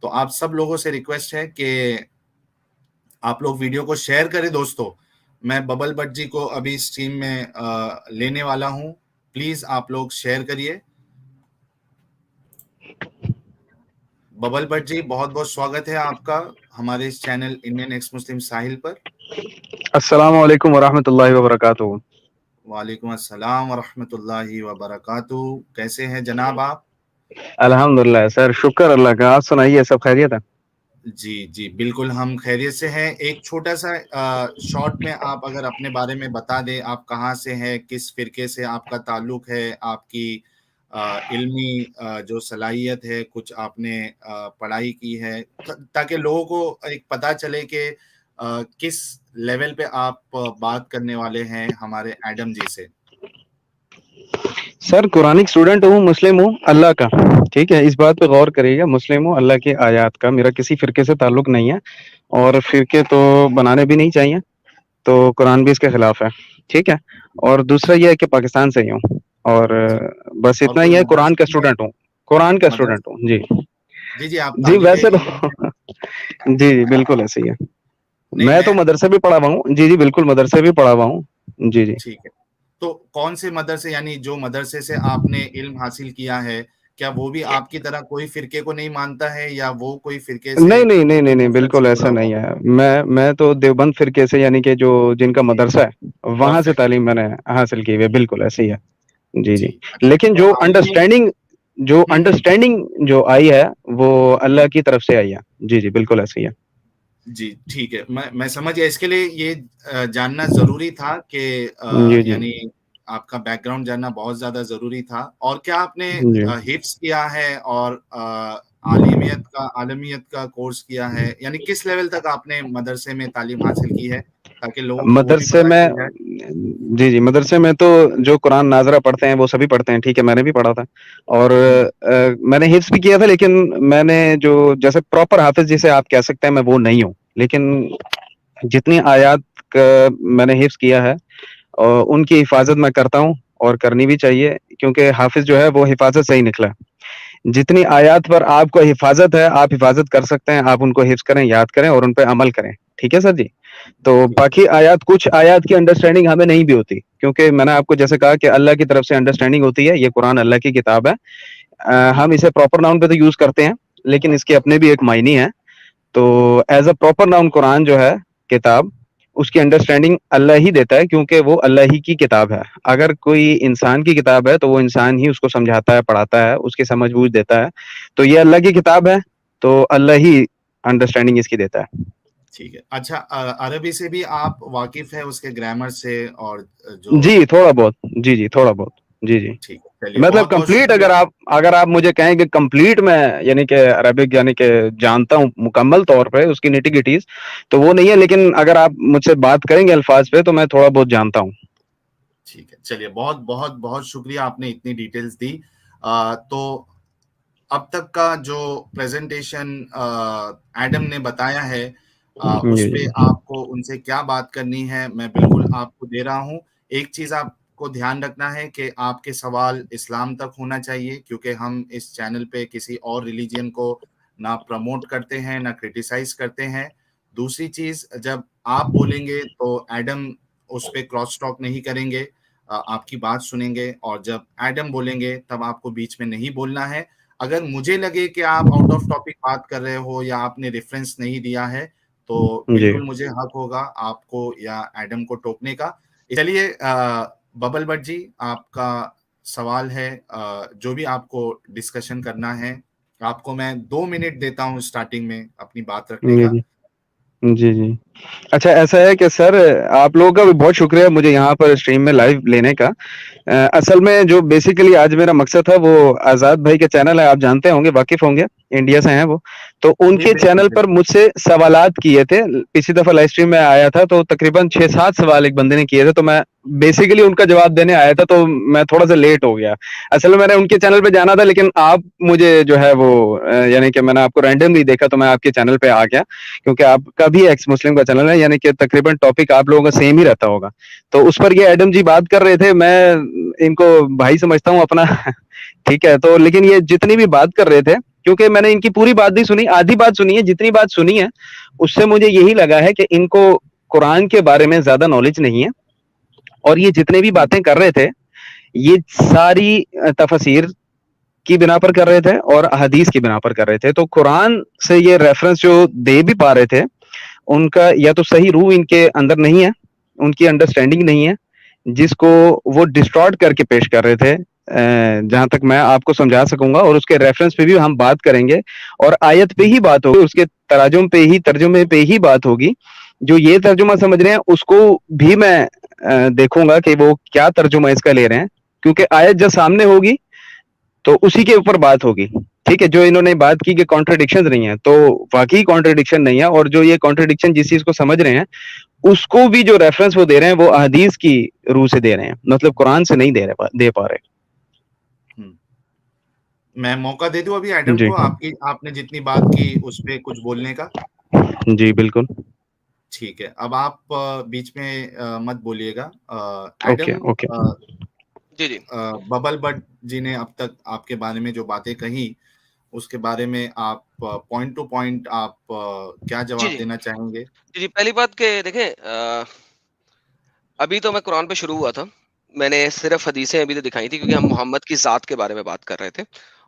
تو آپ سب لوگوں سے ریکویسٹ ہے کہ آپ لوگ ویڈیو کو شیئر کریں دوستو. میں ببل بٹ جی کو ابھی اسٹریم میں لینے والا ہوں. پلیز آپ لوگ شیئر کریے. ببل بٹ جی بہت بہت سواگت ہے آپ کا ہمارے اس چینل انڈین ایکس مسلم ساحل پر. السلام علیکم ورحمۃ اللہ وبرکاتہ. وعلیکم السلام ورحمۃ اللہ وبرکاتہ. کیسے ہیں جناب آپ؟ الحمد للہ سر، شکر اللہ کا. آپ سنائیے، سب خیریت ہے؟ جی جی بالکل ہم خیریت سے ہیں. ایک چھوٹا سا شارٹ میں آپ اگر اپنے بارے میں بتا دیں، آپ کہاں سے ہیں، کس فرقے سے آپ کا تعلق ہے، آپ کی علمی جو صلاحیت ہے، کچھ آپ نے پڑھائی کی ہے، تاکہ لوگوں کو ایک پتہ چلے کہ کس لیول پہ آپ بات کرنے والے ہیں ہمارے ایڈم جی سے. سر قرآنک اسٹوڈنٹ ہوں، مسلم ہوں اللہ کا. ٹھیک ہے، اس بات پہ غور کریے گا. مسلم ہوں اللہ کی آیات کا. میرا کسی فرقے سے تعلق نہیں ہے، اور فرقے تو بنانے بھی نہیں چاہیے. تو قرآن بھی اس کے خلاف ہے. ٹھیک ہے. اور دوسرا یہ ہے کہ پاکستان سے ہی ہوں. اور جی بس اور اتنا کوئی ہی ہے، قرآن کا مدرسے میں اسٹوڈنٹ ہوں. قرآن کا مدرس اسٹوڈنٹ ہوں جی. جی جی آپ جی طالب ویسے تو علم ہیں. جی جی بالکل ایسے ہی ہے. نہیں میں میں تو مدرسے بھی پڑھا ہوا ہوں. جی جی بالکل مدرسے بھی پڑھا ہوا ہوں. جی جی. ٹھیک ہے. تو کون سے مدرسے، یعنی جو مدرسے سے آپ نے علم حاصل کیا ہے، کیا وہ بھی آپ کی طرح کوئی فرقے کو نہیں مانتا ہے، یا وہ کوئی فرقے سے نہیں نہیں نہیں نہیں نہیں، نفرت بالکل سے ایسا جڑا ہوا؟ نہیں ہے. میں تو دیوبند فرقے سے، یعنی کہ جو جن کا جی مدرسہ ہے وہاں سے پرفیکٹ. تعلیم میں نے حاصل کی ہوئی ہے. بالکل ایسے ہی ہے. جی جی. اچھا لیکن تو جو عالمی. انڈرسٹینڈنگ جو ہوں انڈرسٹینڈنگ جو آئی ہے وہ اللہ کی طرف سے آئی ہے. جی جی بالکل ایسے ہی ہے. جی ٹھیک ہے. میں سمجھ گیا. اس کے لیے یہ جاننا ضروری تھا کہ جی جی یعنی آپ کا بیک گراؤنڈ جاننا بہت زیادہ ضروری تھا. اور کیا آپ نے جی. حفظ کیا ہے اور عالمیت کا کورس کیا ہے، یعنی کس لیول تک آپ نے مدرسے میں تعلیم حاصل کی ہے، تاکہ لوگوں کو وہ بھی مدرسے پتہ میں چل جائے؟ جی جی مدرسے میں تو جو قرآن ناظرہ پڑھتے ہیں وہ سبھی پڑھتے ہیں. ٹھیک ہے، میں نے بھی پڑھا تھا. اور ہوں میں نے حفظ بھی کیا تھا، لیکن میں نے جو جیسے پراپر حافظ جسے آپ کہہ سکتے ہیں میں وہ نہیں ہوں. لیکن جتنی آیات کا میں نے حفظ کیا ہے اور ان کی حفاظت میں کرتا ہوں، اور کرنی بھی چاہیے، کیونکہ حافظ جو ہے وہ حفاظت سے ہی نکلا. جتنی آیات پر آپ کو حفاظت ہے آپ حفاظت کر سکتے ہیں. آپ ان کو حفظ کریں، یاد کریں اور ان پہ عمل کریں. ٹھیک ہے سر جی. تو ٹھیک ہے. باقی آیات، کچھ آیات کی انڈرسٹینڈنگ ہمیں نہیں بھی ہوتی، کیونکہ میں نے آپ کو جیسے کہا کہ اللہ کی طرف سے انڈرسٹینڈنگ ہوتی ہے. یہ قرآن اللہ کی کتاب ہے. ہم اسے پراپر ناؤن پہ تو یوز کرتے ہیں، لیکن اس کے اپنے بھی ایک معنی ہے. تو ایز اے پراپر ناؤن قرآن جو ہے کتاب، اس کی انڈرسٹینڈنگ اللہ ہی دیتا ہے، کیونکہ وہ اللہ ہی کی کتاب ہے. اگر کوئی انسان کی کتاب ہے تو وہ انسان ہی اس کو سمجھاتا ہے، پڑھاتا ہے، اس کی سمجھ بوجھ دیتا ہے. تو یہ اللہ کی کتاب ہے، تو اللہ ہی انڈرسٹینڈنگ اس کی دیتا ہے. ٹھیک ہے. اچھا عربی سے بھی آپ واقف ہیں، اس کے گرامر سے اور جو. جی تھوڑا بہت. جی جی تھوڑا بہت. جی جی. ٹھیک ہے. چلیے مطلب بہت بہت کمپلیٹ شکریہ. اگر آپ مجھے کہیں کہ کمپلیٹ میں یعنی کہ عربک یعنی کہ جانتا ہوں مکمل طور پہ اس کی نیٹی گٹیز، تو وہ نہیں ہے. لیکن اگر آپ مجھ سے بات کریں گے الفاظ پہ تو میں تھوڑا بہت جانتا ہوں. ٹھیک ہے. چلیے بہت بہت بہت شکریہ، آپ نے اتنی ڈیٹیلز دی. تو اب تک کا جو پریزنٹیشن ایڈم نے بتایا ہے، جی اس جی پہ آپ کو ان سے کیا بات کرنی ہے میں بالکل آپ کو دے رہا ہوں. ایک چیز آپ کو دھیان رکھنا ہے کہ آپ کے سوال اسلام تک ہونا چاہیے، کیونکہ ہم اس چینل پہ کسی اور ریلیجین کو نہ پروموٹ کرتے ہیں نہ کرٹیسائز کرتے ہیں. دوسری چیز، جب آپ بولیں گے تو ایڈم اس پہ کراس ٹاک نہیں کریں گے، آپ کی بات سنیں گے. اور جب ایڈم بولیں گے تب آپ کو بیچ میں نہیں بولنا ہے. اگر مجھے لگے کہ آپ آؤٹ آف ٹاپک بات کر رہے ہو یا آپ نے ریفرنس نہیں دیا ہے تو جی. بالکل مجھے حق ہوگا آپ کو یا ایڈم کو ٹوکنے کا. چلیے ببل بٹ جی، آپ کا سوال ہے، جو بھی آپ کو ڈسکشن کرنا ہے. آپ کو میں 2 منٹ دیتا ہوں اسٹارٹنگ میں اپنی بات رکھنے جی کا. جی جی جی. اچھا ایسا ہے کہ سر آپ لوگوں کا بھی بہت شکریہ مجھے یہاں پر اسٹریم میں لائیو لینے کا. اصل میں جو بیسیکلی آج میرا مقصد تھا وہ آزاد بھائی کے چینل ہے، آپ جانتے ہوں گے، واقف ہوں گے، انڈیا سے ہیں وہ. تو ان جی کے بالکل چینل پر بالکل. مجھ سے سوالات کیے تھے. پچھلی دفعہ لائیو اسٹریم میں آیا تھا تو تقریباً 6-7 سوال ایک بندے نے کیے تھے، تو میں بیسیکلی ان کا جواب دینے آیا تھا، تو میں تھوڑا سا لیٹ ہو گیا. اصل میں نے ان کے چینل پہ جانا تھا، لیکن آپ مجھے جو ہے وہ یعنی کہ میں نے آپ کو رینڈملی دیکھا تو میں آپ کے چینل پہ آ گیا، کیونکہ آپ کا بھی ایکس مسلم کا چینل ہے، یعنی کہ تقریباً ٹاپک آپ لوگوں کا سیم ہی رہتا ہوگا. تو اس پر یہ ایڈم جی بات کر رہے تھے، میں ان کو بھائی سمجھتا ہوں اپنا. ٹھیک ہے. تو لیکن یہ جتنی بھی بات کر رہے تھے کیونکہ میں نے ان کی پوری بات نہیں سنی, آدھی بات سنی ہے. جتنی بات سنی ہے اس سے مجھے یہی لگا ہے کہ ان کو قرآن کے بارے میں زیادہ نالج نہیں ہے, اور یہ جتنے بھی باتیں کر رہے تھے یہ ساری تفسیر کی بنا پر کر رہے تھے اور حدیث کی بنا پر کر رہے تھے. تو قرآن سے یہ ریفرنس جو دے بھی پا رہے تھے ان کا یا تو صحیح روح ان کے اندر نہیں ہے, ان کی انڈرسٹینڈنگ نہیں ہے, جس کو وہ ڈسٹارٹ کر کے پیش کر رہے تھے, جہاں تک میں آپ کو سمجھا سکوں گا. اور اس کے ریفرنس پہ بھی ہم بات کریں گے, اور آیت پہ ہی بات ہوگی, اس کے تراجم پہ ہی, ترجمے پہ ہی بات ہوگی. جو یہ ترجمہ سمجھ رہے ہیں اس کو بھی میں دیکھوں گا کہ وہ کیا ترجمہ اس کا لے رہے ہیں, کیونکہ آیت جب سامنے ہوگی تو اسی کے اوپر بات ہوگی. ٹھیک ہے, جو انہوں نے بات کی کہ کانٹرڈکشن نہیں ہے, تو واقعی کانٹرڈکشن نہیں ہے. اور جو یہ کانٹرڈکشن جس چیز کو سمجھ رہے ہیں اس کو بھی جو ریفرنس وہ دے رہے ہیں وہ احادیث کی روح سے دے رہے ہیں, مطلب قرآن سے نہیں دے پا رہے. میں موقع دے دوں ابھی ایڈم جی کو, آپ نے جتنی بات کی اس پہ کچھ بولنے کا. جی بالکل, ٹھیک ہے, اب آپ بیچ میں مت بولیے گا. Okay Adam, okay. جی جی ببل بٹ جی نے اب تک آپ کے بارے میں جو باتیں کہی اس کے بارے میں آپ پوائنٹ ٹو پوائنٹ آپ کیا جی جواب جی دینا چاہیں گے؟ جی پہلی بات کہ دیکھیں ابھی تو میں قرآن پہ شروع ہوا تھا, میں نے صرف حدیثیں ابھی تو دکھائی تھی کیونکہ ہم محمد کی ذات کے بارے میں بات کر رہے تھے,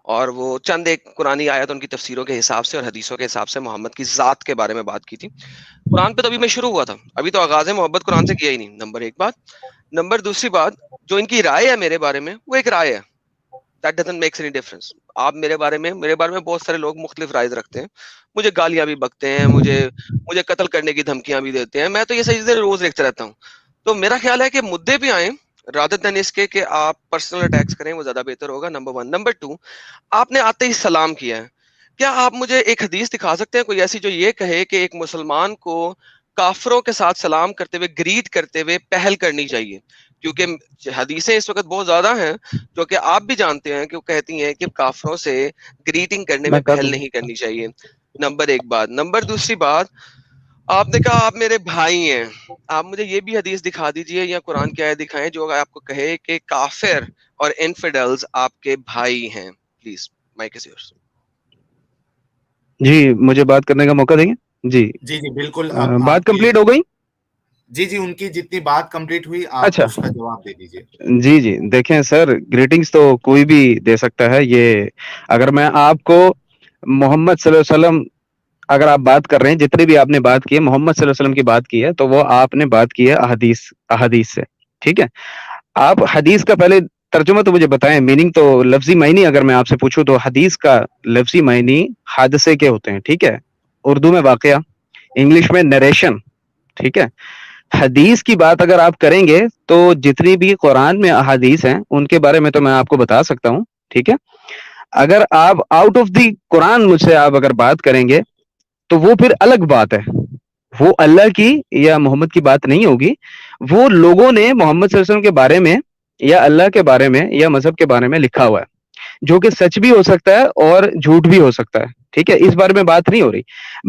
اور وہ چند ایک قرآنی آیت ان کی تفسیروں کے حساب سے اور حدیثوں کے حساب سے محمد کی ذات کے بارے میں بات کی تھی. قرآن پہ تو ابھی میں شروع ہوا تھا, ابھی تو آغاز محبت قرآن سے کیا ہی نہیں. نمبر ایک بات. نمبر دوسری بات, جو ان کی رائے ہے میرے بارے میں وہ ایک رائے ہے, that doesn't makes any difference. آپ میرے بارے میں بہت سارے لوگ مختلف رائے رکھتے ہیں, مجھے گالیاں بھی بکتے ہیں, مجھے قتل کرنے کی دھمکیاں بھی دیتے ہیں, میں تو یہ ساری چیزیں روز دیکھتا رہتا ہوں. تو میرا خیال ہے کہ مدعے بھی آئیں رادر دین اس کے کہ آپ پرسنل اٹیکس کریں, وہ زیادہ بہتر ہوگا. Number one. نمبر ٹو, آپ نے آتے ہی سلام کیا ہے, کیا آپ مجھے ایک حدیث دکھا سکتے ہیں کوئی ایسی جو یہ کہے کہ ایک مسلمان کو کافروں کے ساتھ سلام کرتے ہوئے, گریٹ کرتے ہوئے پہل کرنی چاہیے؟ کیونکہ حدیثیں اس وقت بہت زیادہ ہیں جو کہ آپ بھی جانتے ہیں کہ وہ کہتی ہیں کہ کافروں سے گریٹنگ کرنے میں میں کر پہل دوں نہیں کرنی چاہیے. نمبر ایک بات. نمبر دوسری بات, آپ نے کہا آپ میرے بھائی ہیں, آپ مجھے یہ بھی حدیث دکھا دیجئے یا قرآن کی آیت دکھائیں جو آپ کو کہے کہ کافر اور انفیڈلز آپ کے بھائی ہیں. Please mic is yours. جی مجھے بات کرنے کا موقع دیں گے؟ جی جی جی بالکل, اب بات آپ کی کمپلیٹ ہو گئی. جی جی ان کی جتنی بات کمپلیٹ ہوئی آپ اچھا اس کا جواب دے دیجیے. جی جی, دیکھیں سر, گریٹنگز تو کوئی بھی دے سکتا ہے. یہ اگر میں آپ کو محمد صلی اللہ علیہ وسلم, اگر آپ بات کر رہے ہیں جتنے بھی آپ نے بات کی ہے محمد صلی اللہ علیہ وسلم کی بات کی ہے, تو وہ آپ نے بات کی ہے احادیث سے. ٹھیک ہے, آپ حدیث کا پہلے ترجمہ تو مجھے بتائیں, میننگ تو لفظی معنی اگر میں آپ سے پوچھوں تو حدیث کا لفظی معنی حادثے کے ہوتے ہیں. ٹھیک ہے, اردو میں واقعہ, انگلش میں نریشن. ٹھیک ہے, حدیث کی بات اگر آپ کریں گے تو جتنی بھی قرآن میں احادیث ہیں ان کے بارے میں تو میں آپ کو بتا سکتا ہوں. ٹھیک ہے, اگر آپ آؤٹ آف دی قرآن مجھ سے آپ اگر بات کریں گے تو وہ پھر الگ بات ہے, وہ اللہ کی یا محمد کی بات نہیں ہوگی. وہ لوگوں نے محمد صلی اللہ علیہ وسلم کے بارے میں یا اللہ کے بارے میں یا مذہب کے بارے میں لکھا ہوا ہے, جو کہ سچ بھی ہو سکتا ہے اور جھوٹ بھی ہو سکتا ہے. ٹھیک ہے, اس بارے میں بات نہیں ہو رہی.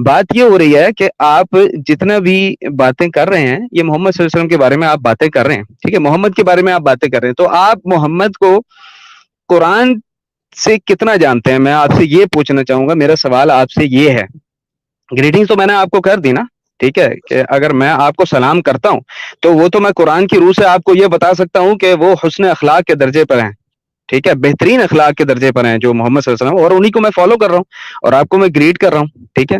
بات یہ ہو رہی ہے کہ آپ جتنا بھی باتیں کر رہے ہیں یہ محمد صلی اللہ علیہ وسلم کے بارے میں آپ باتیں کر رہے ہیں. ٹھیک ہے, محمد کے بارے میں آپ باتیں کر رہے ہیں, تو آپ محمد کو قرآن سے کتنا جانتے ہیں, میں آپ سے یہ پوچھنا چاہوں گا. میرا سوال آپ سے یہ ہے, گریٹنگ تو میں نے آپ کو کر دی نا. ٹھیک ہے, کہ اگر میں آپ کو سلام کرتا ہوں تو وہ تو میں قرآن کی روح سے آپ کو یہ بتا سکتا ہوں کہ وہ حسن اخلاق کے درجے پر ہیں. ٹھیک ہے, بہترین اخلاق کے درجے پر ہیں جو محمد صلی اللہ علیہ وسلم, اور انہی کو میں فالو کر رہا ہوں اور آپ کو میں گریٹ کر رہا ہوں. ٹھیک ہے,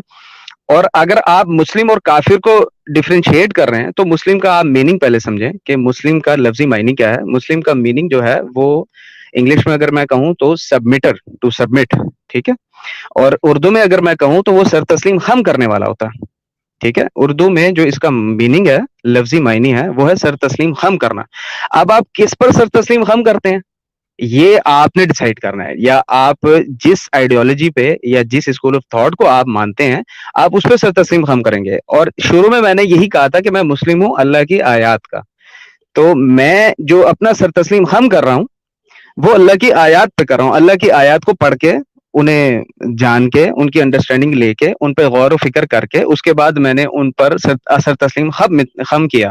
اور اگر آپ مسلم اور کافر کو ڈفرینشیٹ کر رہے ہیں تو مسلم کا آپ میننگ پہلے سمجھیں کہ مسلم کا لفظی معنی کیا ہے. مسلم کا میننگ جو ہے وہ انگلش میں اگر میں کہوں تو سبمٹر, ٹو سبمٹ. ٹھیک ہے, اور اردو میں اگر میں کہوں تو وہ سر تسلیم خم کرنے والا ہوتا ہے. ٹھیک ہے, اردو میں جو اس کا میننگ ہے, لفظی معنی ہے, وہ ہے سر تسلیم خم کرنا. اب آپ کس پر سر تسلیم خم کرتے ہیں یہ آپ نے ڈیسائیڈ کرنا ہے, یا آپ جس آئیڈیالوجی پہ یا جس اسکول آف تھاٹ کو آپ مانتے ہیں آپ اس پہ سر تسلیم خم کریں گے. اور شروع میں نے یہی کہا تھا کہ میں مسلم ہوں اللہ کی آیات کا, تو میں جو اپنا سر تسلیم خم کر رہا ہوں وہ اللہ کی آیات پہ کر رہا ہوں. اللہ کی آیات کو پڑھ کے, انہیں جان کے, ان کی انڈرسٹینڈنگ لے کے, ان پہ غور و فکر کر کے, اس کے بعد میں نے ان پر سر تسلیم خم کیا.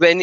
when,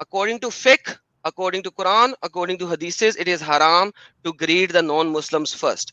according to fiqh, according to Quran, according to hadiths, it is haram to greet the non Muslims first।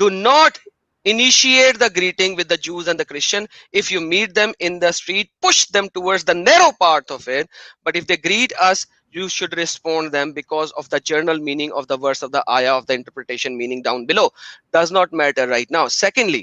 do not initiate the greeting with the Jews and the Christian, if you meet them in the street push them towards the narrow part of it, but if they greet us you should respond them because of the general meaning of the verse of the ayah of the interpretation meaning down below does not matter right now। Secondly,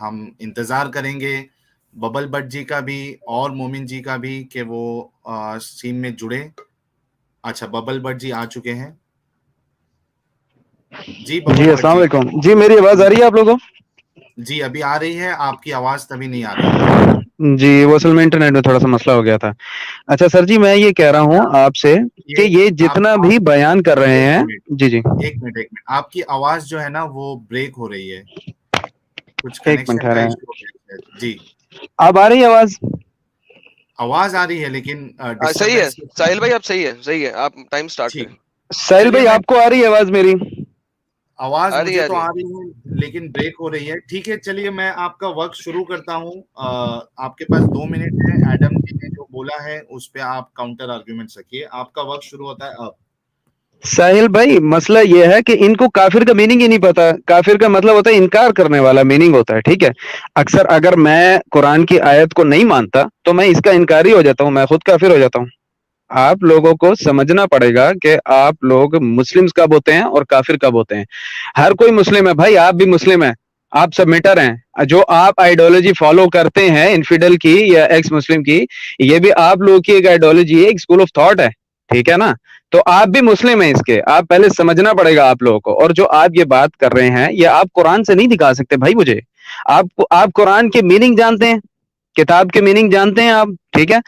ہم انتظار کریں گے bubble Butt جی کا بھی اور مومن جی کا بھی کہ وہ سین میں جڑے. اچھا ببل بٹ جی آ چکے ہیں. جی ببل جی بٹ السلام جی. علیکم جی, میری آواز آ رہی ہے آپ لوگوں کو؟ جی ابھی آ رہی ہے, آپ کی آواز تبھی نہیں آ رہی تھی. جی وہ اصل میں انٹرنیٹ میں تھوڑا سا مسئلہ ہو گیا تھا. اچھا سر جی, میں یہ کہہ رہا ہوں آپ سے کہ یہ جتنا بھی بیان کر رہے ہیں. جی جی ایک منٹ آپ کی آواز جو ہے نا وہ بریک ہو رہی ہے, کچھ ایک منٹ کنیکشن کا ٹھہریں. ایشو ہو گیا. جی اب آ رہی ہے آواز؟ آواز آ رہی ہے لیکن صحیح ہے ڈسٹربینس. ساحل بھائی, آپ صحیح ہے, آپ ٹائم سٹارٹ ٹھیک, کریں. ساحل چلیے بھائی میں آپ کو آ رہی ہے آواز میری؟ آواز آ مجھے تو رہی آ ہے. رہی ہے لیکن بریک ہو رہی ہے. ٹھیک ہے چلیے میں آپ کا وقت شروع کرتا ہوں. آپ کے پاس 2 منٹ ہے. ایڈم جی نے جو بولا ہے اس پہ آپ کاؤنٹر آرگیومنٹ رکھیے. آپ کا وقت شروع ہوتا ہے اب. ساحل بھائی مسئلہ یہ ہے کہ ان کو کافر کا میننگ ہی نہیں پتا. کافر کا مطلب ہوتا ہے انکار کرنے والا, میننگ ہوتا ہے. ٹھیک ہے, اکثر اگر میں قرآن کی آیت کو نہیں مانتا تو میں اس کا انکاری ہو جاتا ہوں, میں خود کافر ہو جاتا ہوں. آپ لوگوں کو سمجھنا پڑے گا کہ آپ لوگ مسلمز کب ہوتے ہیں اور کافر کب ہوتے ہیں. ہر کوئی مسلم ہے بھائی, آپ بھی مسلم ہیں, آپ سبمیٹر ہیں. جو آپ آئیڈیالوجی فالو کرتے ہیں انفیڈل کی یا ایکس مسلم کی, یہ بھی آپ لوگوں کی ایک آئیڈیالوجی ہے, ایک اسکول آف تھاٹ ہے. ٹھیک ہے نا, تو آپ بھی مسلم ہیں. اس کے آپ پہلے سمجھنا پڑے گا آپ لوگوں کو. اور جو آپ یہ بات کر رہے ہیں یہ آپ قرآن سے نہیں دکھا سکتے بھائی مجھے. آپ قرآن کے میننگ جانتے ہیں, کتاب کے میننگ جانتے ہیں آپ. ٹھیک ہے,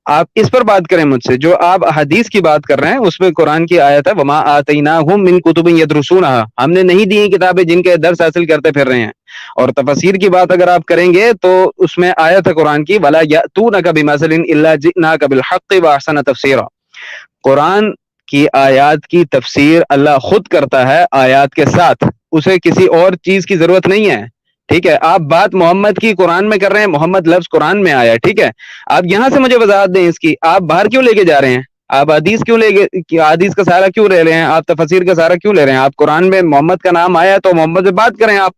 آپ اس پر بات کریں مجھ سے. جو آپ حدیث کی بات کر رہے ہیں اس میں قرآن کی آیت ہے وما آتیناہم من کتب یدرسونھا, ہم نے نہیں دی کتابیں جن کے درس حاصل کرتے پھر رہے ہیں. اور تفسیر کی بات اگر آپ کریں گے تو اس میں آیت ہے قرآن کی ولا یاتونک بمثل الا جئناک بالحق واحسن تفسیرا. قرآن کی آیات کی تفسیر اللہ خود کرتا ہے آیات کے ساتھ, اسے کسی اور چیز کی ضرورت نہیں ہے. ٹھیک ہے, آپ بات محمد کی قرآن میں کر رہے ہیں, محمد لفظ قرآن میں آیا. ٹھیک ہے, آپ یہاں سے مجھے وضاحت دیں اس کی. آپ باہر کیوں لے کے جا رہے ہیں؟ آپ حدیث کیوں لے کے, حدیث کا سہارا کیوں لے رہے ہیں؟ آپ تفسیر کا سہارا کیوں لے رہے ہیں؟ آپ قرآن میں محمد کا نام آیا تو محمد سے بات کریں. آپ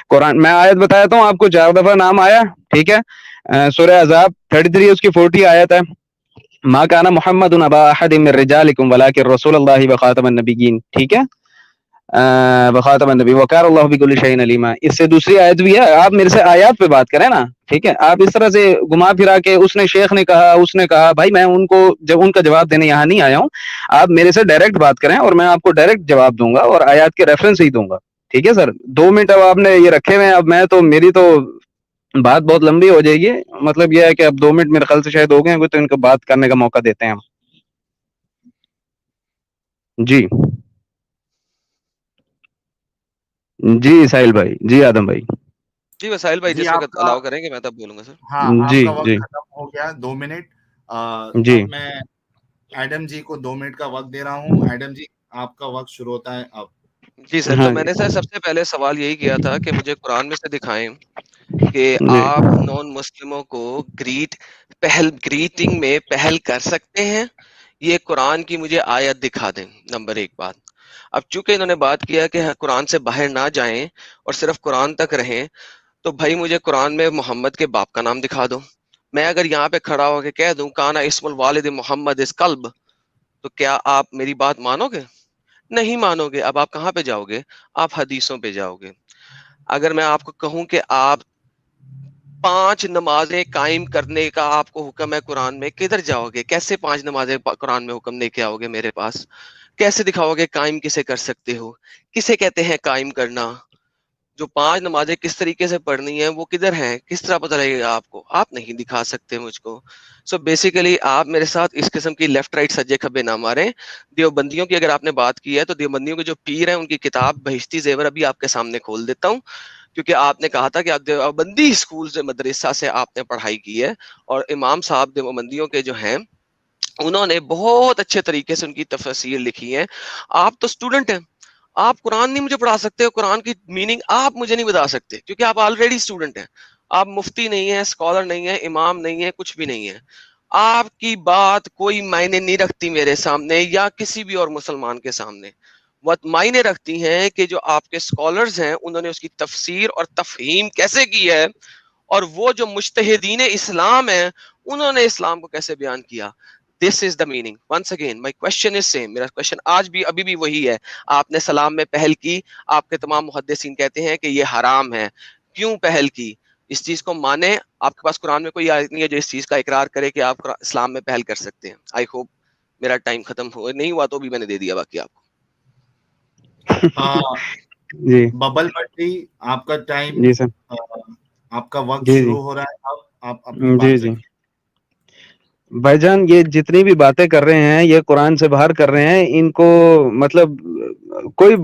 قرآن میں آیت بتاتا ہوں آپ کو, 4 دفعہ نام آیا. ٹھیک ہے, سورہ احزاب 33 اس کی 40 آیت ہے. ما کان محمد ابا احد من رجالکم ولکن رسول اللہ وخاتم النبیین. ٹھیک ہے, وخاتم النبی وکان اللہ بکل شیء علیما. اس سے دوسری آیت بھی ہے. آپ میرے سے آیات پہ بات کریں نا. ٹھیک ہے, آپ اس طرح سے گھما پھرا کے اس نے شیخ نے کہا, اس نے کہا, بھائی میں ان کو جب ان کا جواب دینے یہاں نہیں آیا ہوں. آپ میرے سے ڈائریکٹ بات کریں اور میں آپ کو ڈائریکٹ جواب دوں گا اور آیات کے ریفرنس ہی دوں گا. ٹھیک ہے سر, 2 منٹ اب آپ نے یہ رکھے ہوئے ہیں. اب میں تو میری تو بات بہت لمبی ہو جائے گی. مطلب یہ ہے کہ اب 2 منٹ میرے خیال سے شاید ہو گئے ہیں, تو ان کو بات کرنے کا موقع دیتے ہیں ہم. جی جی ساحل بھائی, جی آدم بھائی. جی وسائل بھائی جی جس آپ وقت کا, الاؤ کریں گے میں تب بولوں گا سر. ہاں آپ جی کا وقت جی ختم ہو گیا 2 منٹ. جی اب میں ایڈم جی کو 2 منٹ کا وقت دے رہا ہوں. ایڈم جی آپ کا وقت شروع ہوتا ہے اب. جی سر, تو ہاں میں جی نے سر سب سے پہلے سوال یہی کیا تھا کہ مجھے قرآن میں سے دکھائیں کہ جی آپ نان مسلموں کو گریٹنگ میں پہل کر سکتے ہیں. یہ قرآن کی مجھے آیت دکھا دیں, نمبر 1 بات. اب چونکہ انہوں نے بات کیا کہ قرآن سے باہر نہ جائیں اور صرف قرآن تک رہیں, تو بھائی مجھے قرآن میں محمد کے باپ کا نام دکھا دو. میں اگر یہاں پہ کھڑا ہو کے کہہ دوں کانا اسم الوالد محمد اس قلب, تو کیا آپ میری بات مانو گے؟ نہیں مانو گے. اب آپ کہاں پہ جاؤ گے؟ آپ حدیثوں پہ جاؤ گے. اگر میں آپ کو کہوں کہ آپ 5 نمازیں قائم کرنے کا آپ کو حکم ہے قرآن میں, کدھر جاؤ گے؟ کیسے 5 نمازیں قرآن میں حکم لے کے آؤ گے میرے پاس؟ کیسے دکھاؤ گے قائم کسے کر سکتے ہو؟ کسے کہتے ہیں قائم کرنا؟ جو 5 نمازیں کس طریقے سے پڑھنی ہیں وہ کدھر ہیں؟ کس طرح پتہ لگے گا آپ کو؟ آپ نہیں دکھا سکتے مجھ کو. سو بیسیکلی آپ میرے ساتھ اس قسم کی لیفٹ رائٹ سجے کھبے نہ ماریں. دیوبندیوں کی اگر آپ نے بات کی ہے تو دیوبندیوں کے جو پیر ہیں ان کی کتاب بہشتی زیور ابھی آپ کے سامنے کھول دیتا ہوں, کیونکہ آپ نے کہا تھا کہ آپ دیوبندی اسکول سے مدرسہ سے آپ نے پڑھائی کی ہے, اور امام صاحب دیوبندیوں کے جو ہیں انہوں نے بہت اچھے طریقے سے ان کی تفسیر لکھی ہے. آپ تو اسٹوڈنٹ ہیں, آپ قرآن نہیں مجھے پڑھا سکتے, قرآن کی میننگ آپ مجھے نہیں بتا سکتے, کیونکہ آپ آلریڈی اسٹوڈنٹ ہیں. آپ مفتی نہیں ہیں, اسکالر نہیں ہیں, امام نہیں ہیں, کچھ بھی نہیں ہے. آپ کی بات کوئی معنی نہیں رکھتی میرے سامنے یا کسی بھی اور مسلمان کے سامنے. وہ معنی رکھتی ہیں کہ جو آپ کے اسکالرز ہیں انہوں نے اس کی تفسیر اور تفہیم کیسے کی ہے, اور وہ جو مجتہدین اسلام ہیں انہوں نے اسلام کو کیسے بیان کیا. This is the meaning. Once again, my question is same. میرا question آج بھی ابھی بھی وہی ہے. آپ نے سلام میں پہل کی, آپ کے تمام محدثین کہتے ہیں کہ یہ حرام ہے. کیوں پہل کی, اس چیز کو مانے. آپ کے پاس قرآن میں کوئی آیت نہیں ہے جو اس چیز کا اقرار کرے کہ آپ اسلام میں پہل کر سکتے ہیں. آئی ہوپ میرا ٹائم ختم ہو نہیں ہوا تو بھی میں نے دے دیا باقی آپ کو. جی ببل بٹی آپ کا ٹائم, جی سر, آپ کا وقت جی شروع ہو رہا ہے, اب آپ اپنی جی بات جی رکھیں. بھائی جان, یہ جتنی بھی باتیں کر رہے ہیں یہ قرآن سے باہر کر رہے ہیں, ان کو مطلب کوئی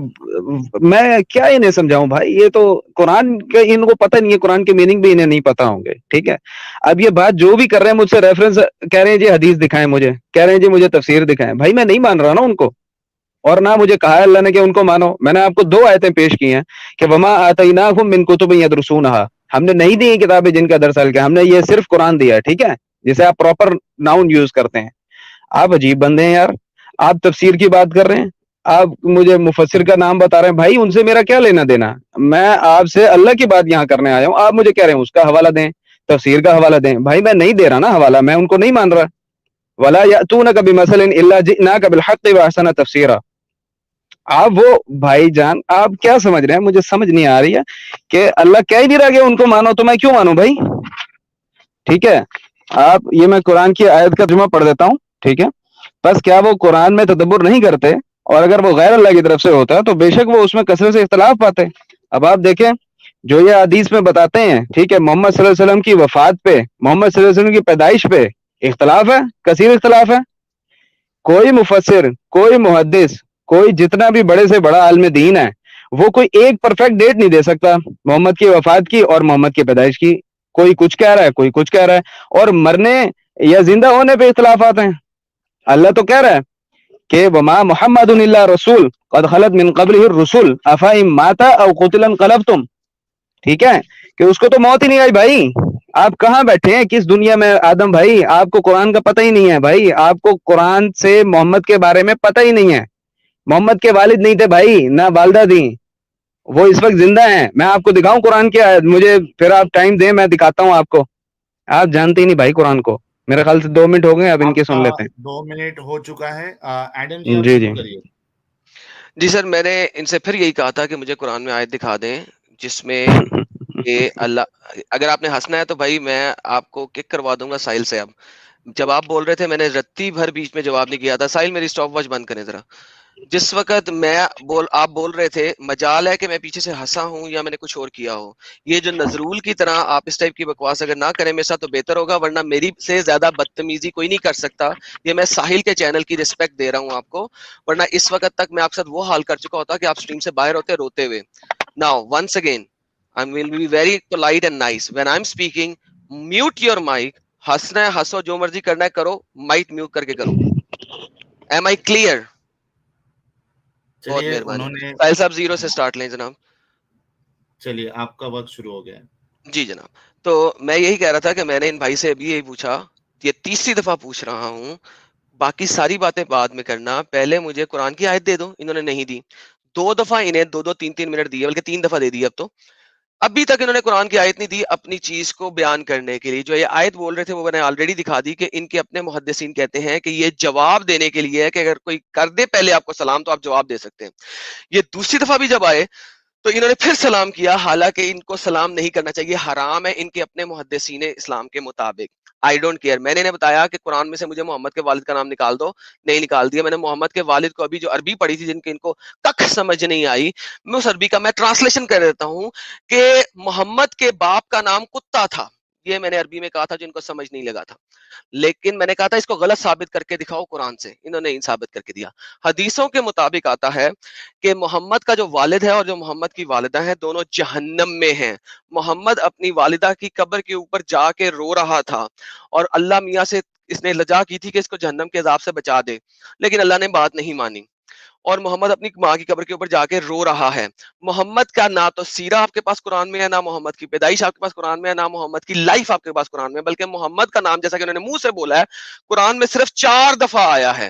میں کیا انہیں سمجھاؤں بھائی, یہ تو قرآن کے ان کو پتہ نہیں ہے, قرآن کے میننگ بھی انہیں نہیں پتا ہوں گے. ٹھیک ہے, اب یہ بات جو بھی کر رہے ہیں مجھ سے ریفرنس کہہ رہے ہیں جی حدیث دکھائیں, مجھے کہہ رہے ہیں جی مجھے تفسیر دکھائیں. بھائی میں نہیں مان رہا نا ان کو, اور نہ مجھے کہا ہے اللہ نے کہ ان کو مانو. میں نے آپ کو 2 آیتیں پیش کی ہیں کہ وما آتیناہم من کتب یدرسونھا, ہم نے نہیں دی کتابیں جن کا درس ہلکا, ہم نے یہ صرف قرآن دیا ہے. ٹھیک ہے, جسے آپ پراپر ناؤن یوز کرتے ہیں. آپ عجیب بندے ہیں یار, آپ تفسیر کی بات کر رہے ہیں, آپ مجھے مفسر کا نام بتا رہے ہیں. بھائی ان سے میرا کیا لینا دینا, میں آپ سے اللہ کی بات یہاں کرنے آیا ہوں, آپ مجھے کہہ رہے ہیں اس کا حوالہ دیں, تفسیر کا حوالہ دیں. بھائی میں نہیں دے رہا نا حوالہ, میں ان کو نہیں مان رہا. ولا یاتونک بمثل الا جئناک بالحق واحسن تفسیرا. آپ وہ بھائی جان آپ کیا سمجھ رہے ہیں, مجھے سمجھ نہیں آ رہی ہے کہ اللہ کہہ ہی نہیں رہا کہ ان کو مانو, تو میں کیوں مانوں بھائی. ٹھیک ہے, آپ یہ میں قرآن کی آیت کا ترجمہ پڑھ دیتا ہوں. ٹھیک ہے, بس کیا وہ قرآن میں تدبر نہیں کرتے, اور اگر وہ غیر اللہ کی طرف سے ہوتا تو بے شک وہ اس میں کثرت سے اختلاف پاتے. اب آپ دیکھیں جو یہ حدیث میں بتاتے ہیں, ٹھیک ہے, محمد صلی اللہ علیہ وسلم کی وفات پہ, محمد صلی اللہ علیہ وسلم کی پیدائش پہ اختلاف ہے, کثیر اختلاف ہے. کوئی مفسر, کوئی محدث, کوئی جتنا بھی بڑے سے بڑا عالم دین ہے, وہ کوئی ایک پرفیکٹ ڈیٹ نہیں دے سکتا محمد کی وفات کی اور محمد کی پیدائش کی. کوئی کچھ کہہ رہا ہے, کوئی کچھ کہہ رہا ہے, اور مرنے یا زندہ ہونے پہ اختلافات ہیں. اللہ تو کہہ رہا ہے کہ وما محمد الا رسول قد خلت من قبلہ الرسل افئن مات او قتل انقلبتم. ٹھیک ہے, کہ اس کو تو موت ہی نہیں آئی. بھائی آپ کہاں بیٹھے ہیں, کس دنیا میں آدم بھائی, آپ کو قرآن کا پتہ ہی نہیں ہے بھائی, آپ کو قرآن سے محمد کے بارے میں پتہ ہی نہیں ہے. محمد کے والد نہیں تھے بھائی, نہ والدہ تھیں, وہ اس وقت زندہ ہیں. میں آپ کو دکھاؤں قرآن کی آیت, مجھے پھر آپ ٹائم دیں, میں دکھاتا ہوں آپ کو. آپ جانتے ہی نہیں بھائی قرآن کو. میرے خیال سے 2 منٹ ہو گئے, اب ان آپ کے کا سن لیتے 2 منٹ ہو چکا ہے. ایڈم جی ہیں. آپ جی شروع جی کریے. جی سر, میں نے ان سے پھر یہی کہا تھا کہ مجھے قرآن میں آیت دکھا دیں جس میں کہ اللہ, اگر آپ نے ہنسنا ہے تو بھائی میں آپ کو کک کروا دوں گا ساحل سے. اب جب آپ بول رہے تھے میں نے رتی بھر بیچ میں جواب نہیں کیا تھا. ساحل میری اسٹاپ واچ بند کریں ذرا. جس وقت آپ بول رہے تھے مجال ہے کہ میں پیچھے سے ہنسا ہوں یا میں نے کچھ اور کیا ہو, یہ جو نظرول کی طرح آپ اس ٹائپ کی بکواس اگر نہ کریں میرے ساتھ تو بہتر ہوگا, ورنہ میری سے زیادہ بدتمیزی کوئی نہیں کر سکتا. یہ میں ساحل کے چینل کی رسپیکٹ دے رہا ہوں آپ کو, ورنہ اس وقت تک میں آپ کے ساتھ وہ حال کر چکا ہوتا کہ آپ اسٹریم سے باہر ہوتے روتے ہوئے. Now once again I will be very polite and nice when I'm speaking. Mute your mic. ہنسنا ہے ہنسو, جو مرضی کرنا ہے کرو, مائک میوٹ کر کے کرو. Am I clear? بہت چلیے مہربانی. انہوں نے, ساحل صاحب 0 سے سٹارٹ لیں جناب. چلیے آپ کا وقت شروع ہو گیا. جی جناب, تو میں یہی کہہ رہا تھا کہ میں نے ان بھائی سے ابھی یہی پوچھا, یہ تیسری دفعہ پوچھ رہا ہوں, باقی ساری باتیں بعد میں کرنا, پہلے مجھے قرآن کی آیت دے دو. انہوں نے نہیں دی. 2 دفعہ انہیں 2-3 منٹ دیے, بلکہ 3 دفعہ دے دی. اب تو ابھی تک انہوں نے قرآن کی آیت نہیں دی اپنی چیز کو بیان کرنے کے لیے. جو یہ آیت بول رہے تھے وہ میں نے آلریڈی دکھا دی کہ ان کے اپنے محدثین کہتے ہیں کہ یہ جواب دینے کے لیے ہے کہ اگر کوئی کر دے پہلے آپ کو سلام تو آپ جواب دے سکتے ہیں. یہ دوسری دفعہ بھی جب آئے تو انہوں نے پھر سلام کیا, حالانکہ ان کو سلام نہیں کرنا چاہیے, حرام ہے ان کے اپنے محدثین اسلام کے مطابق. I don't care. میں نے انہیں بتایا کہ قرآن میں سے مجھے محمد کے والد کا نام نکال دو, نہیں نکال دیا. میں نے محمد کے والد کو ابھی جو عربی پڑھی تھی جن کی ان کو کخ سمجھ نہیں آئی, میں اس عربی کا میں ٹرانسلیشن کر دیتا ہوں کہ محمد کے باپ کا نام کتا تھا. یہ میں نے عربی میں کہا تھا جن کو سمجھ نہیں لگا تھا, لیکن میں نے کہا تھا اس کو غلط ثابت کر کے دکھاؤ قرآن سے. انہوں نے ثابت کر کے دیا. حدیثوں کے مطابق آتا ہے کہ محمد کا جو والد ہے اور جو محمد کی والدہ ہیں دونوں جہنم میں ہیں. محمد اپنی والدہ کی قبر کے اوپر جا کے رو رہا تھا اور اللہ میاں سے اس نے التجا کی تھی کہ اس کو جہنم کے عذاب سے بچا دے, لیکن اللہ نے بات نہیں مانی اور محمد اپنی ماں کی قبر کے اوپر جا کے رو رہا ہے. محمد کا نہ تو سیرہ آپ کے پاس قرآن میں ہے, نہ محمد کی پیدائش آپ کے پاس قرآن میں ہے, نہ محمد کی لائف آپ کے پاس قرآن میں ہے, بلکہ محمد کا نام جیسا کہ انہوں نے منہ سے بولا ہے قرآن میں صرف 4 دفعہ آیا ہے.